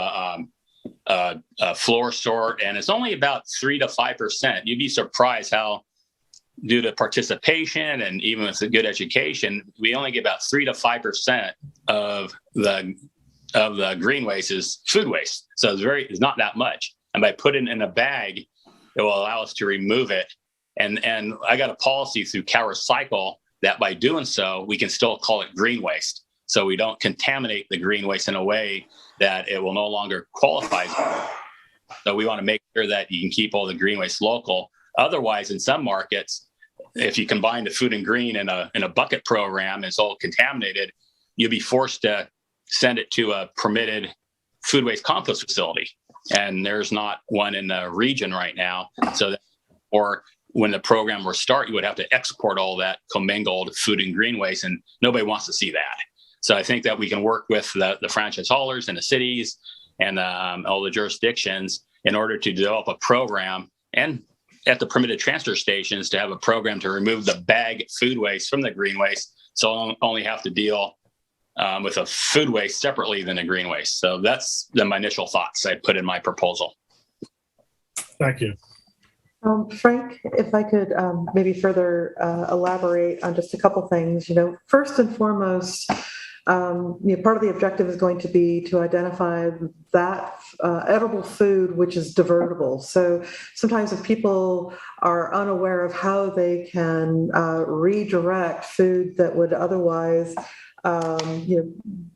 a floor sort, and it's only about 3 to 5%. You'd be surprised how, due to participation and even with a good education, we only get about 3 to 5% of the green waste is food waste. So it's not that much. And by putting it in a bag, it will allow us to remove it. And I got a policy through CalRecycle that by doing so, we can still call it green waste. So we don't contaminate the green waste in a way that it will no longer qualify. So we want to make sure that you can keep all the green waste local. Otherwise, in some markets, if you combine the food and green in a bucket program and it's all contaminated, you'll be forced to send it to a permitted food waste compost facility. And there's not one in the region right now. Or when the program will start, you would have to export all that commingled food and green waste, and nobody wants to see that. So I think that we can work with the franchise haulers and the cities and all the jurisdictions in order to develop a program, and at the permitted transfer stations to have a program to remove the bag food waste from the green waste. So I'll only have to deal with a food waste separately than a green waste. So that's my initial thoughts I put in my proposal. Thank you. Frank, if I could maybe further elaborate on just a couple things. First and foremost, part of the objective is going to be to identify that edible food which is divertible. So sometimes if people are unaware of how they can redirect food that would otherwise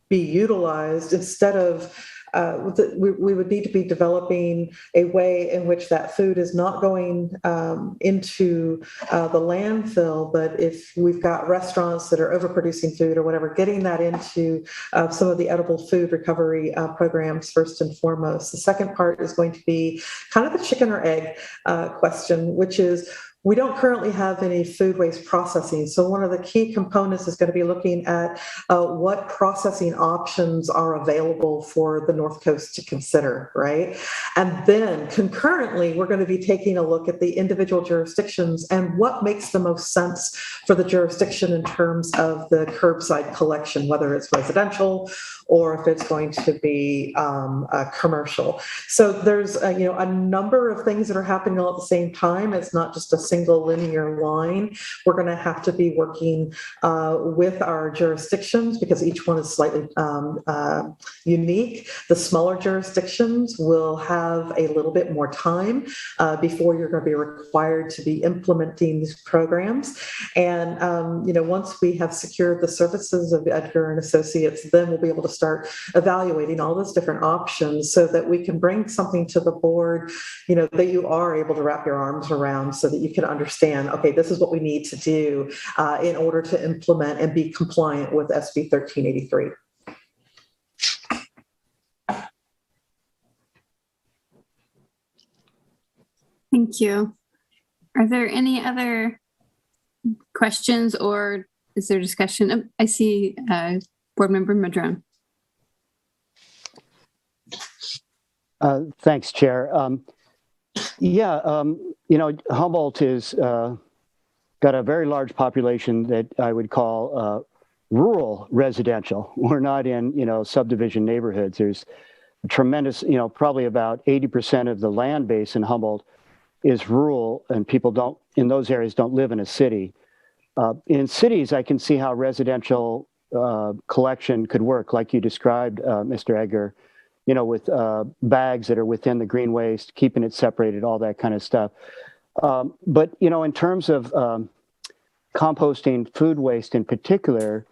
be utilized, instead of we would need to be developing a way in which that food is not going into the landfill, but if we've got restaurants that are overproducing food or whatever, getting that into some of the edible food recovery programs first and foremost. The second part is going to be kind of the chicken or egg question, which is, we don't currently have any food waste processing. So one of the key components is going to be looking at what processing options are available for the North Coast to consider, right? And then concurrently, we're going to be taking a look at the individual jurisdictions and what makes the most sense for the jurisdiction in terms of the curbside collection, whether it's residential or if it's going to be commercial. So there's a number of things that are happening all at the same time. It's not just a single linear line. We're going to have to be working with our jurisdictions because each one is slightly unique. The smaller jurisdictions will have a little bit more time before you're going to be required to be implementing these programs. And once we have secured the services of Edgar and Associates, then we'll be able to start evaluating all those different options so that we can bring something to the board, that you are able to wrap your arms around so that you can understand, okay, this is what we need to do in order to implement and be compliant with SB 1383. Thank you. Are there any other questions or is there discussion? I see Board Member Madrone. Thanks, Chair. Humboldt is got a very large population that I would call rural residential. We're not in, subdivision neighborhoods. There's a tremendous, probably about 80% of the land base in Humboldt is rural, and people in those areas don't live in a city. In cities, I can see how residential collection could work, like you described, Mr. Edgar, with bags that are within the green waste, keeping it separated, all that kind of stuff. But, in terms of composting food waste in particular,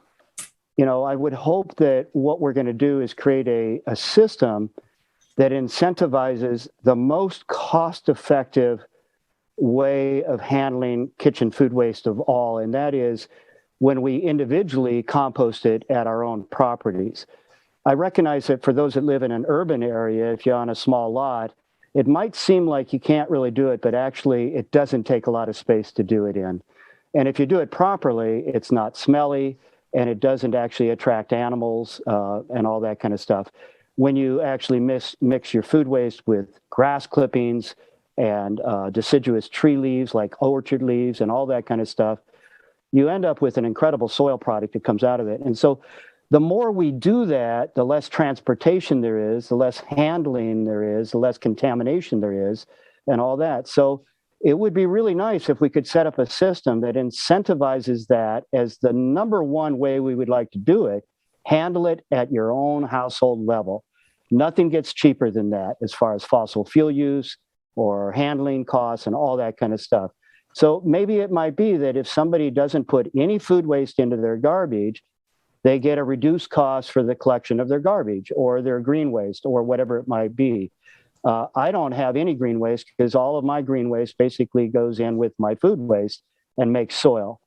I would hope that what we're going to do is create a system that incentivizes the most cost-effective way of handling kitchen food waste of all, and that is when we individually compost it at our own properties. I recognize that for those that live in an urban area, if you're on a small lot, it might seem like you can't really do it, but actually it doesn't take a lot of space to do it in. And if you do it properly, it's not smelly, and it doesn't actually attract animals and all that kind of stuff. When you actually mix your food waste with grass clippings and deciduous tree leaves like orchard leaves and all that kind of stuff, you end up with an incredible soil product that comes out of it. And so the more we do that, the less transportation there is, the less handling there is, the less contamination there is, and all that. So it would be really nice if we could set up a system that incentivizes that as the number one way we would like to do it. Handle it at your own household level. Nothing gets cheaper than that as far as fossil fuel use or handling costs and all that kind of stuff. So maybe it might be that if somebody doesn't put any food waste into their garbage, they get a reduced cost for the collection of their garbage or their green waste or whatever it might be. I don't have any green waste because all of my green waste basically goes in with my food waste and makes soil.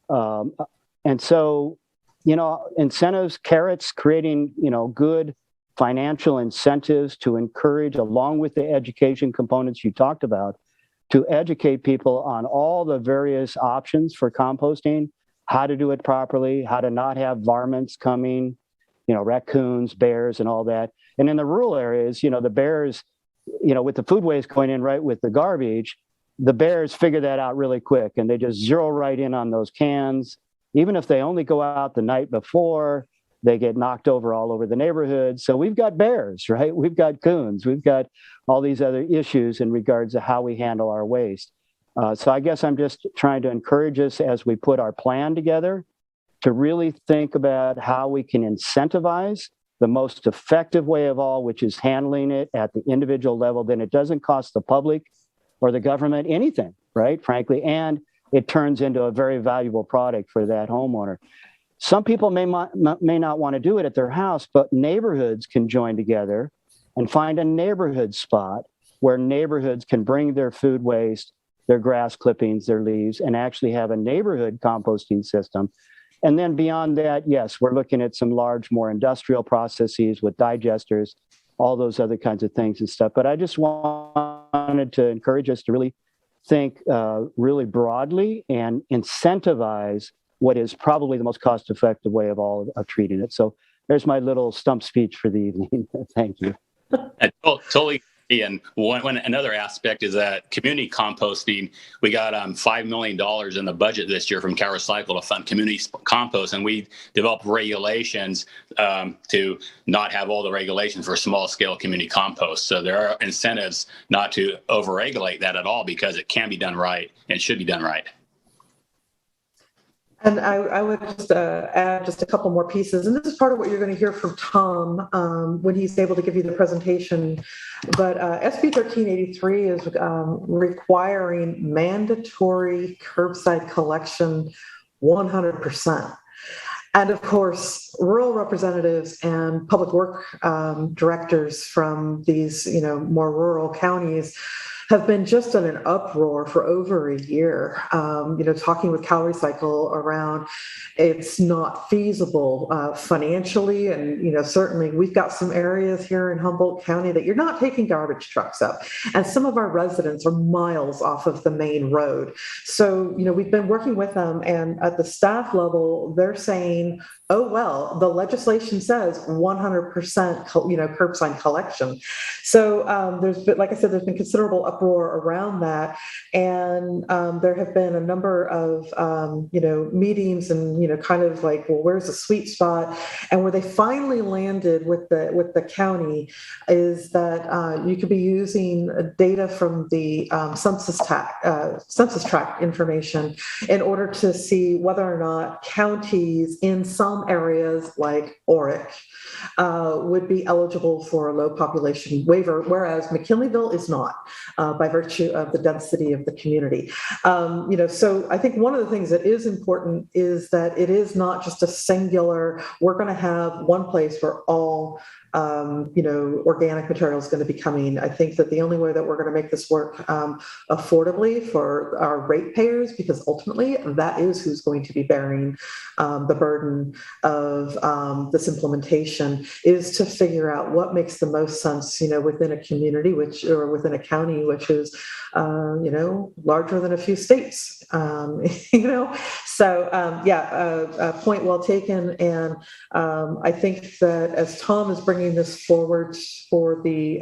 And so, incentives, carrots, creating, good financial incentives to encourage, along with the education components you talked about, to educate people on all the various options for composting, how to do it properly, how to not have varmints coming, raccoons, bears, and all that. And in the rural areas, the bears, with the food waste going in right with the garbage, the bears figure that out really quick and they just zero right in on those cans. Even if they only go out the night before, they get knocked over all over the neighborhood. So we've got bears, right? We've got coons. We've got all these other issues in regards to how we handle our waste. So I guess I'm just trying to encourage us as we put our plan together to really think about how we can incentivize the most effective way of all, which is handling it at the individual level. Then it doesn't cost the public or the government anything, right? Frankly, and it turns into a very valuable product for that homeowner. Some people may not want to do it at their house, but neighborhoods can join together and find a neighborhood spot where neighborhoods can bring their food waste, their grass clippings, their leaves, and actually have a neighborhood composting system. And then beyond that, yes, we're looking at some large, more industrial processes with digesters, all those other kinds of things and stuff. But I just wanted to encourage us to really think really broadly and incentivize what is probably the most cost-effective way of all of treating it. So there's my little stump speech for the evening. Thank you. I totally agree. And another aspect is that community composting, we got $5 million in the budget this year from CalRecycle to fund community compost. And we developed regulations to not have all the regulations for small scale community compost. So there are incentives not to overregulate that at all because it can be done right and should be done right. And I would just add just a couple more pieces. And this is part of what you're going to hear from Tom when he's able to give you the presentation. But SB 1383 is requiring mandatory curbside collection 100%. And of course, rural representatives and public work directors from these, more rural counties have been just in an uproar for over a year, talking with CalRecycle around it's not feasible financially. And, certainly we've got some areas here in Humboldt County that you're not taking garbage trucks up. And some of our residents are miles off of the main road. So, we've been working with them, and at the staff level, they're saying, oh, well, the legislation says 100%, curbside collection. So there's been, like I said, there's been considerable uproar around that. And there have been a number of, meetings and, kind of like, well, where's the sweet spot? And where they finally landed with the county is that you could be using data from the census tract information in order to see whether or not counties in some areas like Oric would be eligible for a low population waiver, whereas McKinleyville is not, by virtue of the density of the community. So I think one of the things that is important is that it is not just a singular, we're going to have one place where all organic material is going to be coming. I think that the only way that we're going to make this work affordably for our ratepayers, because ultimately that is who's going to be bearing the burden of this implementation, is to figure out what makes the most sense, within a community, or within a county, which is, larger than a few states, So, point well taken. And I think that as Tom is bringing this forward for the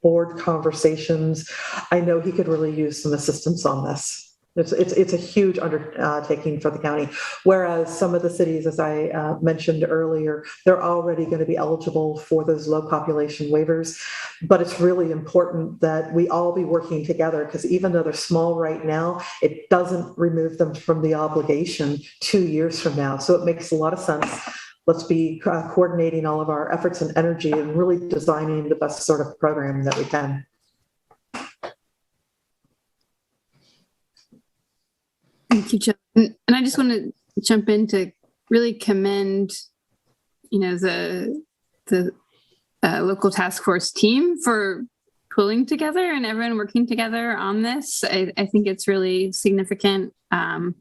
board conversations, I know he could really use some assistance on this. It's a huge undertaking for the county, whereas some of the cities, as I mentioned earlier, they're already going to be eligible for those low population waivers. But it's really important that we all be working together, because even though they're small right now, it doesn't remove them from the obligation 2 years from now. So it makes a lot of sense. Let's be coordinating all of our efforts and energy and really designing the best sort of program that we can. Thank you, Jill. And I just want to jump in to really commend, the local task force team for pulling together and everyone working together on this. I think it's really significant. And,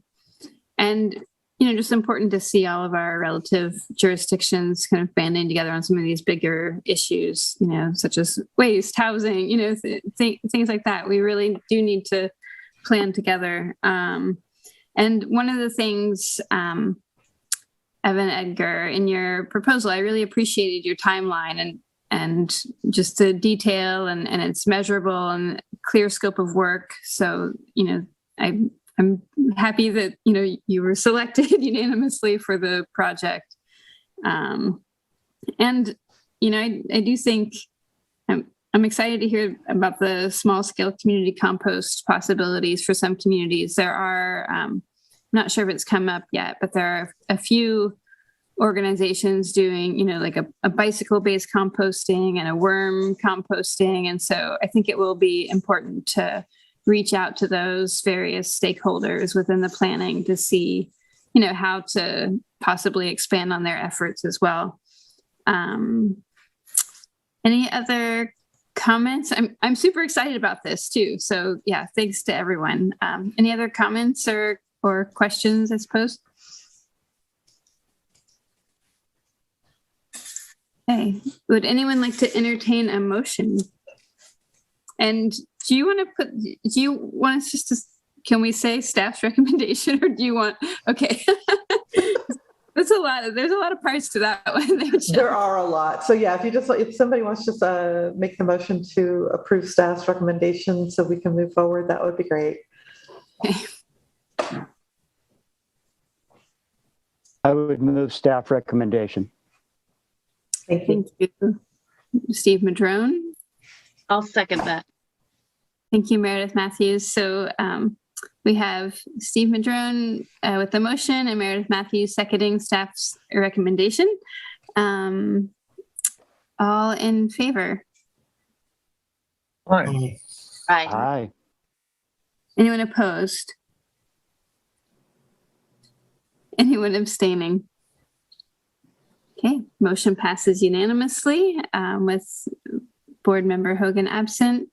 just important to see all of our relative jurisdictions kind of banding together on some of these bigger issues, such as waste, housing, things like that. We really do need to plan together. And one of the things, Evan, Edgar, in your proposal, I really appreciated your timeline and just the detail and it's measurable and clear scope of work. So, I'm happy that, you were selected unanimously for the project. And, I do think I'm excited to hear about the small scale community compost possibilities for some communities. There are, I'm not sure if it's come up yet, but there are a few organizations doing, like a bicycle based composting and a worm composting. And so I think it will be important to reach out to those various stakeholders within the planning to see, how to possibly expand on their efforts as well. Any other comments? I'm super excited about this too. So yeah, thanks to everyone. Any other comments or questions, I suppose? Okay, would anyone like to entertain a motion? And do you want us just to, can we say staff's recommendation, or do you want, okay. There's a lot of parts to that one. There are a lot. So yeah, if somebody wants to just make the motion to approve staff's recommendation so we can move forward, that would be great. Okay. I would move staff recommendation. Thank you. Steve Madrone. I'll second that. Thank you, Meredith Matthews. So we have Steve Madrone with the motion and Meredith Matthews seconding staff's recommendation. All in favor? Hi. Aye. Aye. Anyone opposed? Anyone abstaining? Okay, motion passes unanimously with board member Hogan absent.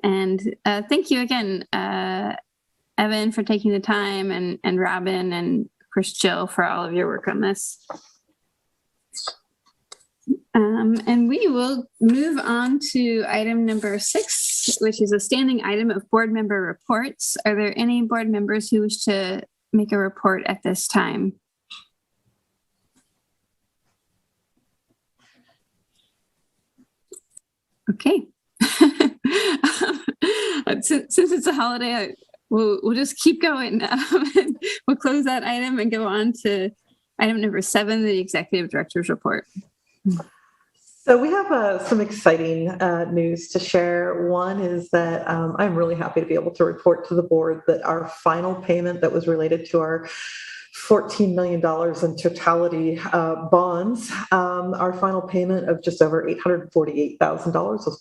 And thank you again, Evan, for taking the time, and Robin, and of course, Jill, for all of your work on this. And we will move on to item number 6, which is a standing item of board member reports. Are there any board members who wish to make a report at this time? Okay. Since it's a holiday, we'll just keep going. We'll close that item and go on to item number 7, the executive director's report. So we have some exciting news to share. One is that I'm really happy to be able to report to the board that our final payment that was related to our $14 million in totality bonds. Our final payment of just over $848,000 was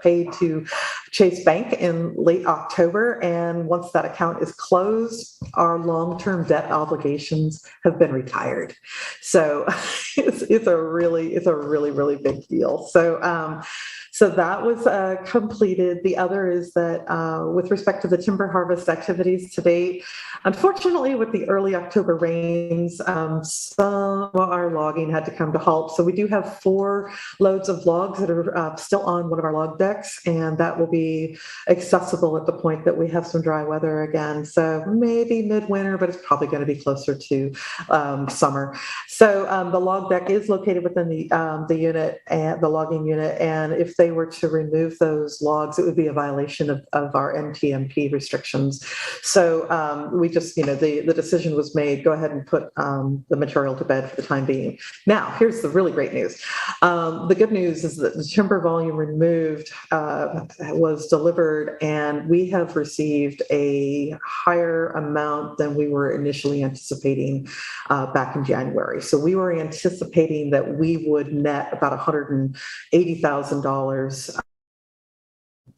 paid to Chase Bank in late October. And once that account is closed, our long-term debt obligations have been retired. So it's a really big deal. So that was completed. The other is that with respect to the timber harvest activities to date, unfortunately, with the early October rains, some of our logging had to come to halt. So we do have 4 loads of logs that are still on one of our log decks, and that will be accessible at the point that we have some dry weather again. So maybe midwinter, but it's probably going to be closer to summer. So the log deck is located within the unit, and the logging unit, and if they were to remove those logs, it would be a violation of our NTMP restrictions. So we just, the decision was made, go ahead and put the material to bed for the time being. Now, here's the really great news. The good news is that the timber volume removed was delivered, and we have received a higher amount than we were initially anticipating back in January. So we were anticipating that we would net about $180,000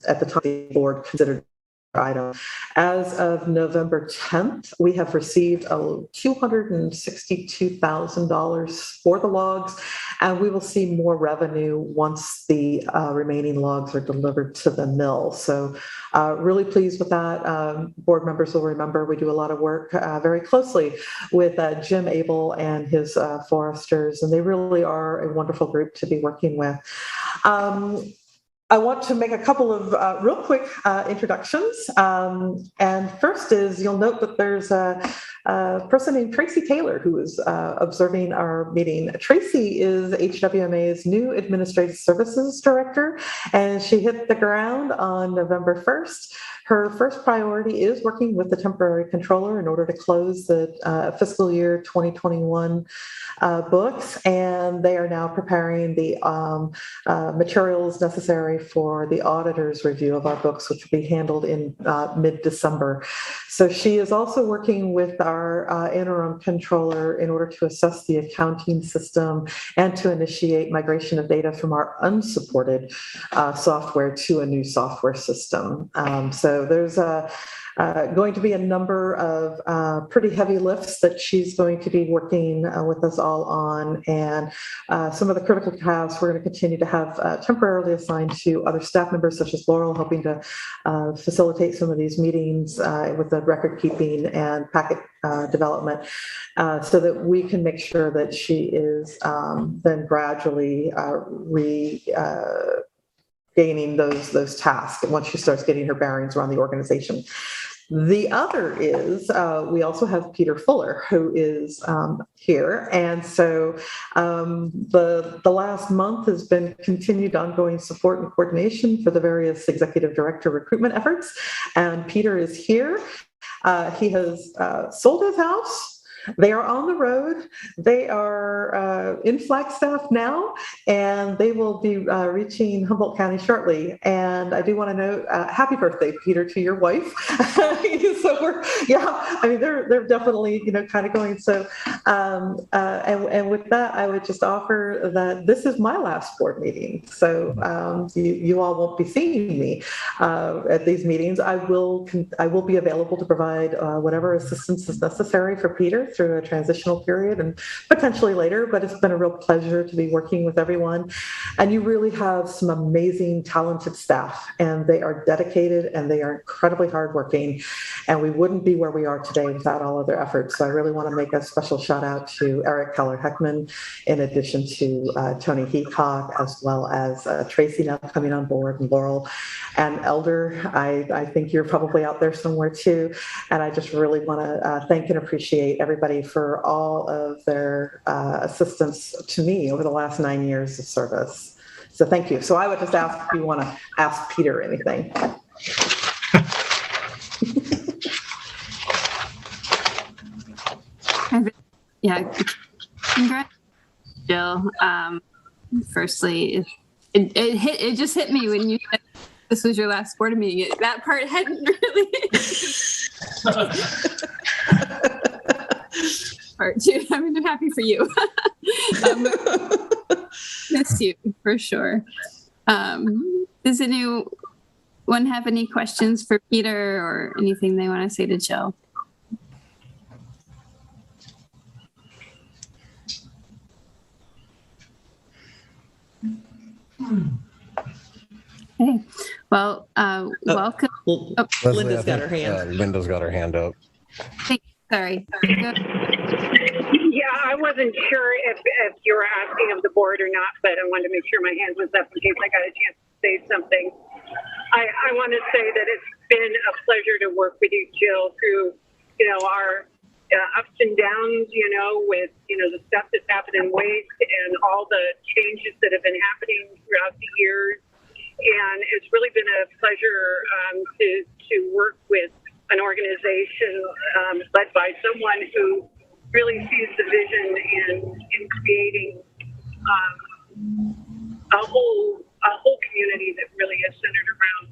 at the time the board considered item. As of November 10th, we have received $262,000 for the logs, and we will see more revenue once the remaining logs are delivered to the mill. So really pleased with that. Board members will remember we do a lot of work very closely with Jim Abel and his foresters, and they really are a wonderful group to be working with. I want to make a couple of real quick introductions. And first is, you'll note that there's a person named Tracy Taylor who is observing our meeting. Tracy is HWMA's new Administrative Services Director, and she hit the ground on November 1st. Her first priority is working with the temporary controller in order to close the fiscal year 2021 books, and they are now preparing the materials necessary for the auditor's review of our books, which will be handled in mid-December. So she is also working with our interim controller in order to assess the accounting system and to initiate migration of data from our unsupported software to a new software system. So there's going to be a number of pretty heavy lifts that she's going to be working with us all on. And some of the critical tasks we're going to continue to have temporarily assigned to other staff members, such as Laurel, helping to facilitate some of these meetings with the record keeping and packet development, so that we can make sure that she is then gradually gaining those tasks once she starts getting her bearings around the organization. The other is we also have Peter Fuller, who is here. And so the last month has been continued ongoing support and coordination for the various executive director recruitment efforts. And Peter is here. He has sold his house. They are on the road. They are in Flagstaff now, and they will be reaching Humboldt County shortly. And I do want to note, happy birthday, Peter, to your wife. So they're definitely, kind of going. So, and with that, I would just offer that this is my last board meeting. So you all won't be seeing me at these meetings. I will be available to provide whatever assistance is necessary for Peter through a transitional period and potentially later, but it's been a real pleasure to be working with everyone. And you really have some amazing, talented staff, and they are dedicated and they are incredibly hardworking. And we wouldn't be where we are today without all of their efforts. So I really want to make a special shout out to Eric Keller-Heckman, in addition to Tony Heacock, as well as Tracy now coming on board, and Laurel and Elder. I think you're probably out there somewhere too. And I just really want to thank and appreciate everybody for all of their assistance to me over the last 9 years of service. So thank you. So I would just ask if you want to ask Peter anything. Yeah, congrats, Jill. Firstly, it just hit me when you said this was your last board meeting. That part hadn't really part too. I'm happy for you. Missed you for sure. Does anyone have any questions for Peter or anything they want to say to Jill? Okay. Well, welcome. Linda's got her hand. Linda's got her hand up. Sorry. Yeah, I wasn't sure if you were asking of the board or not, but I wanted to make sure my hand was up in case I got a chance to say something. I want to say that it's been a pleasure to work with you, Jill, through, our ups and downs, with, the stuff that's happened in waste and all the changes that have been happening throughout the years. And it's really been a pleasure to work with an organization led by someone who really sees the vision in creating a whole community that really is centered around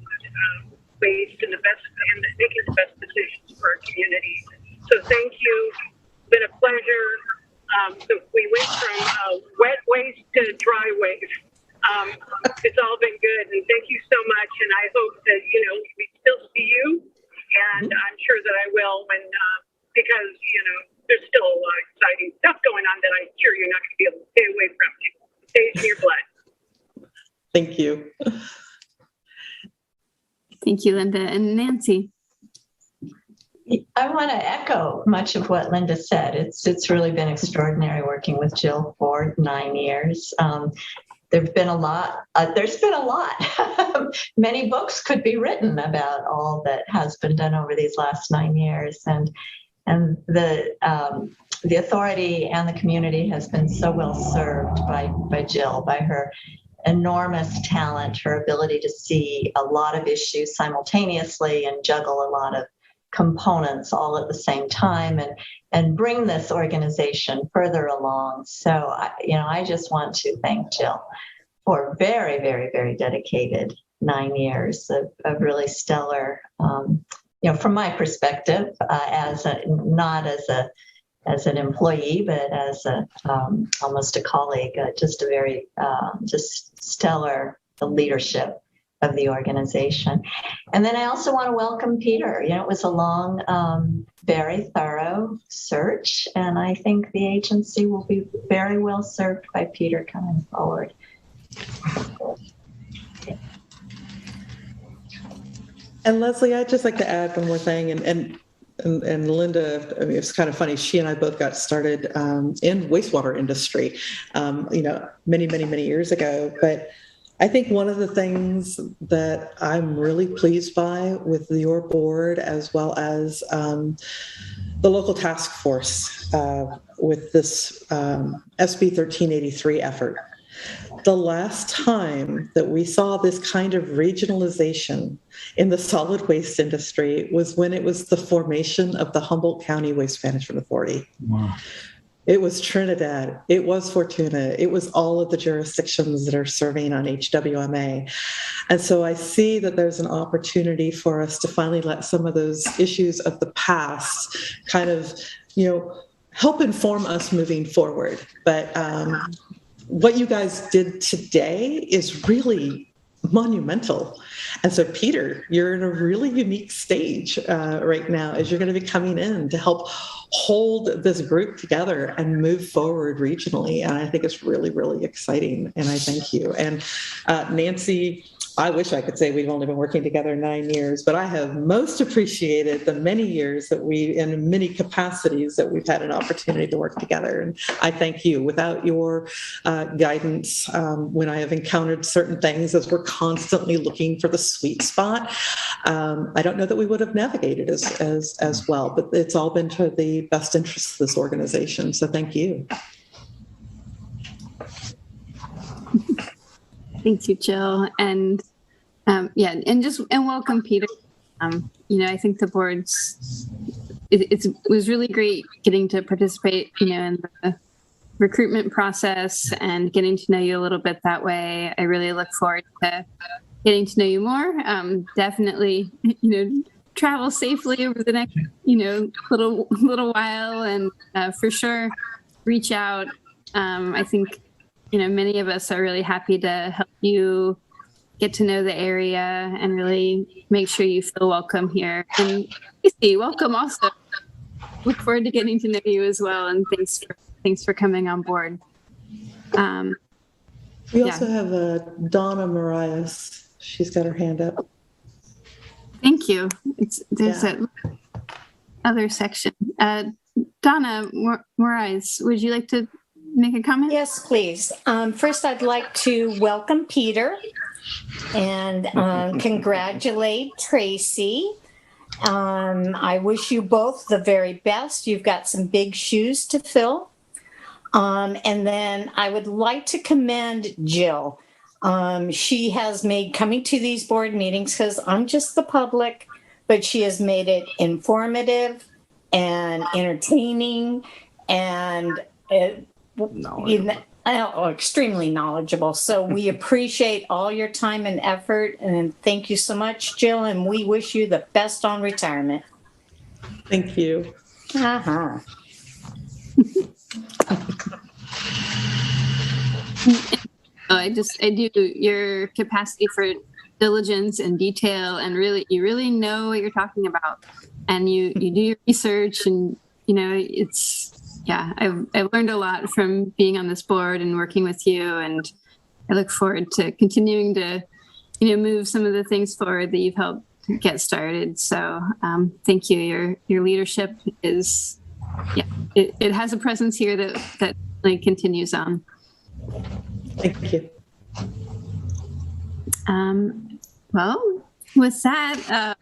waste and making the best decisions for our community. So thank you. It's been a pleasure. So we went from wet waste to dry waste. It's all been good, and thank you so much. And I hope that we still see you, and I'm sure that I will when because there's still a lot of exciting stuff going on that I'm sure you're not going to be able to stay away from. It stays in your blood. Thank you. Thank you, Linda. And Nancy. I want to echo much of what Linda said. It's really been extraordinary working with Jill for 9 years. There's been a lot. Many books could be written about all that has been done over these last 9 years, and the authority and the community has been so well served by Jill, by her enormous talent, her ability to see a lot of issues simultaneously and juggle a lot of components all at the same time and bring this organization further along. So, I just want to thank Jill for very, very, very dedicated 9 years of really stellar, from my perspective, not as an employee, but as almost a colleague, just a very just stellar leadership of the organization. And then I also want to welcome Peter. It was a long, very thorough search, and I think the agency will be very well served by Peter coming forward. And Leslie, I'd just like to add one more thing. And Linda, it's kind of funny. She and I both got started in wastewater industry, many, many, many years ago. But I think one of the things that I'm really pleased by with your board, as well as the local task force with this SB 1383 effort, the last time that we saw this kind of regionalization in the solid waste industry was when it was the formation of the Humboldt County Waste Management Authority. Wow. It was Trinidad, it was Fortuna, it was all of the jurisdictions that are serving on HWMA. And so I see that there's an opportunity for us to finally let some of those issues of the past kind of, help inform us moving forward. But what you guys did today is really monumental. And so, Peter, you're in a really unique stage right now as you're going to be coming in to help hold this group together and move forward regionally. And I think it's really, really exciting. And I thank you. And Nancy, I wish I could say we've only been working together 9 years, but I have most appreciated the many years that in many capacities that we've had an opportunity to work together. And I thank you. Without your guidance, when I have encountered certain things, as we're constantly looking for the sweet spot, I don't know that we would have navigated as well, but it's all been to the best interest of this organization. So thank you. Thank you, Jill. And Yeah, and welcome, Peter. I think the board's it was really great getting to participate, in the recruitment process and getting to know you a little bit that way. I really look forward to getting to know you more. Definitely, travel safely over the next, little while, and for sure, reach out. I think, many of us are really happy to help you get to know the area and really make sure you feel welcome here. And Casey, welcome also. Look forward to getting to know you as well. And thanks for coming on board. We also have Donna Marias. She's got her hand up. Thank you. There's that other section. Donna Marias, would you like to make a comment? Yes, please. First, I'd like to welcome Peter and congratulate Tracy. I wish you both the very best. You've got some big shoes to fill. And then I would like to commend Jill. She has made coming to these board meetings, because I'm just the public, but she has made it informative and entertaining and extremely knowledgeable. So we appreciate all your time and effort, and thank you so much, Jill, and we wish you the best on retirement. Thank you. Uh-huh. I do your capacity for diligence and detail, and you really know what you're talking about, and you do your research, and I've learned a lot from being on this board and working with you, and I look forward to continuing to move some of the things forward that you've helped get started. So thank you. Your leadership is it has a presence here that continues on. Thank you. Well, with that,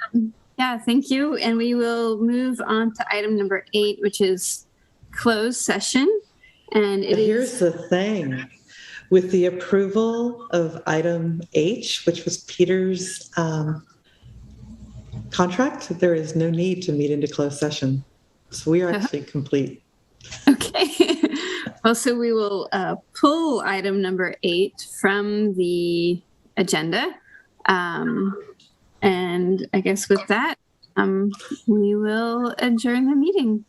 thank you. And we will move on to item number 8, which is closed session. And here's the thing. With the approval of item H, which was Peter's contract, there is no need to meet into closed session. So we are actually complete. Okay. Well, so we will pull item number 8 from the agenda. And I guess with that, we will adjourn the meeting.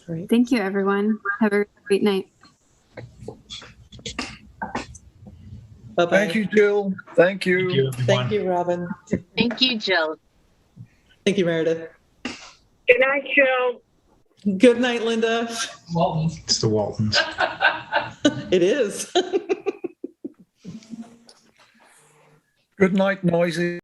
Great. Thank you, everyone. Have a great night. Bye-bye. Thank you, Jill. Thank you. Thank you, everyone. Thank you, Robin. Thank you, Jill. Thank you, Meredith. Good night, Jill. Good night, Linda. Waltons. It's the Waltons. It is. Good night, noisy.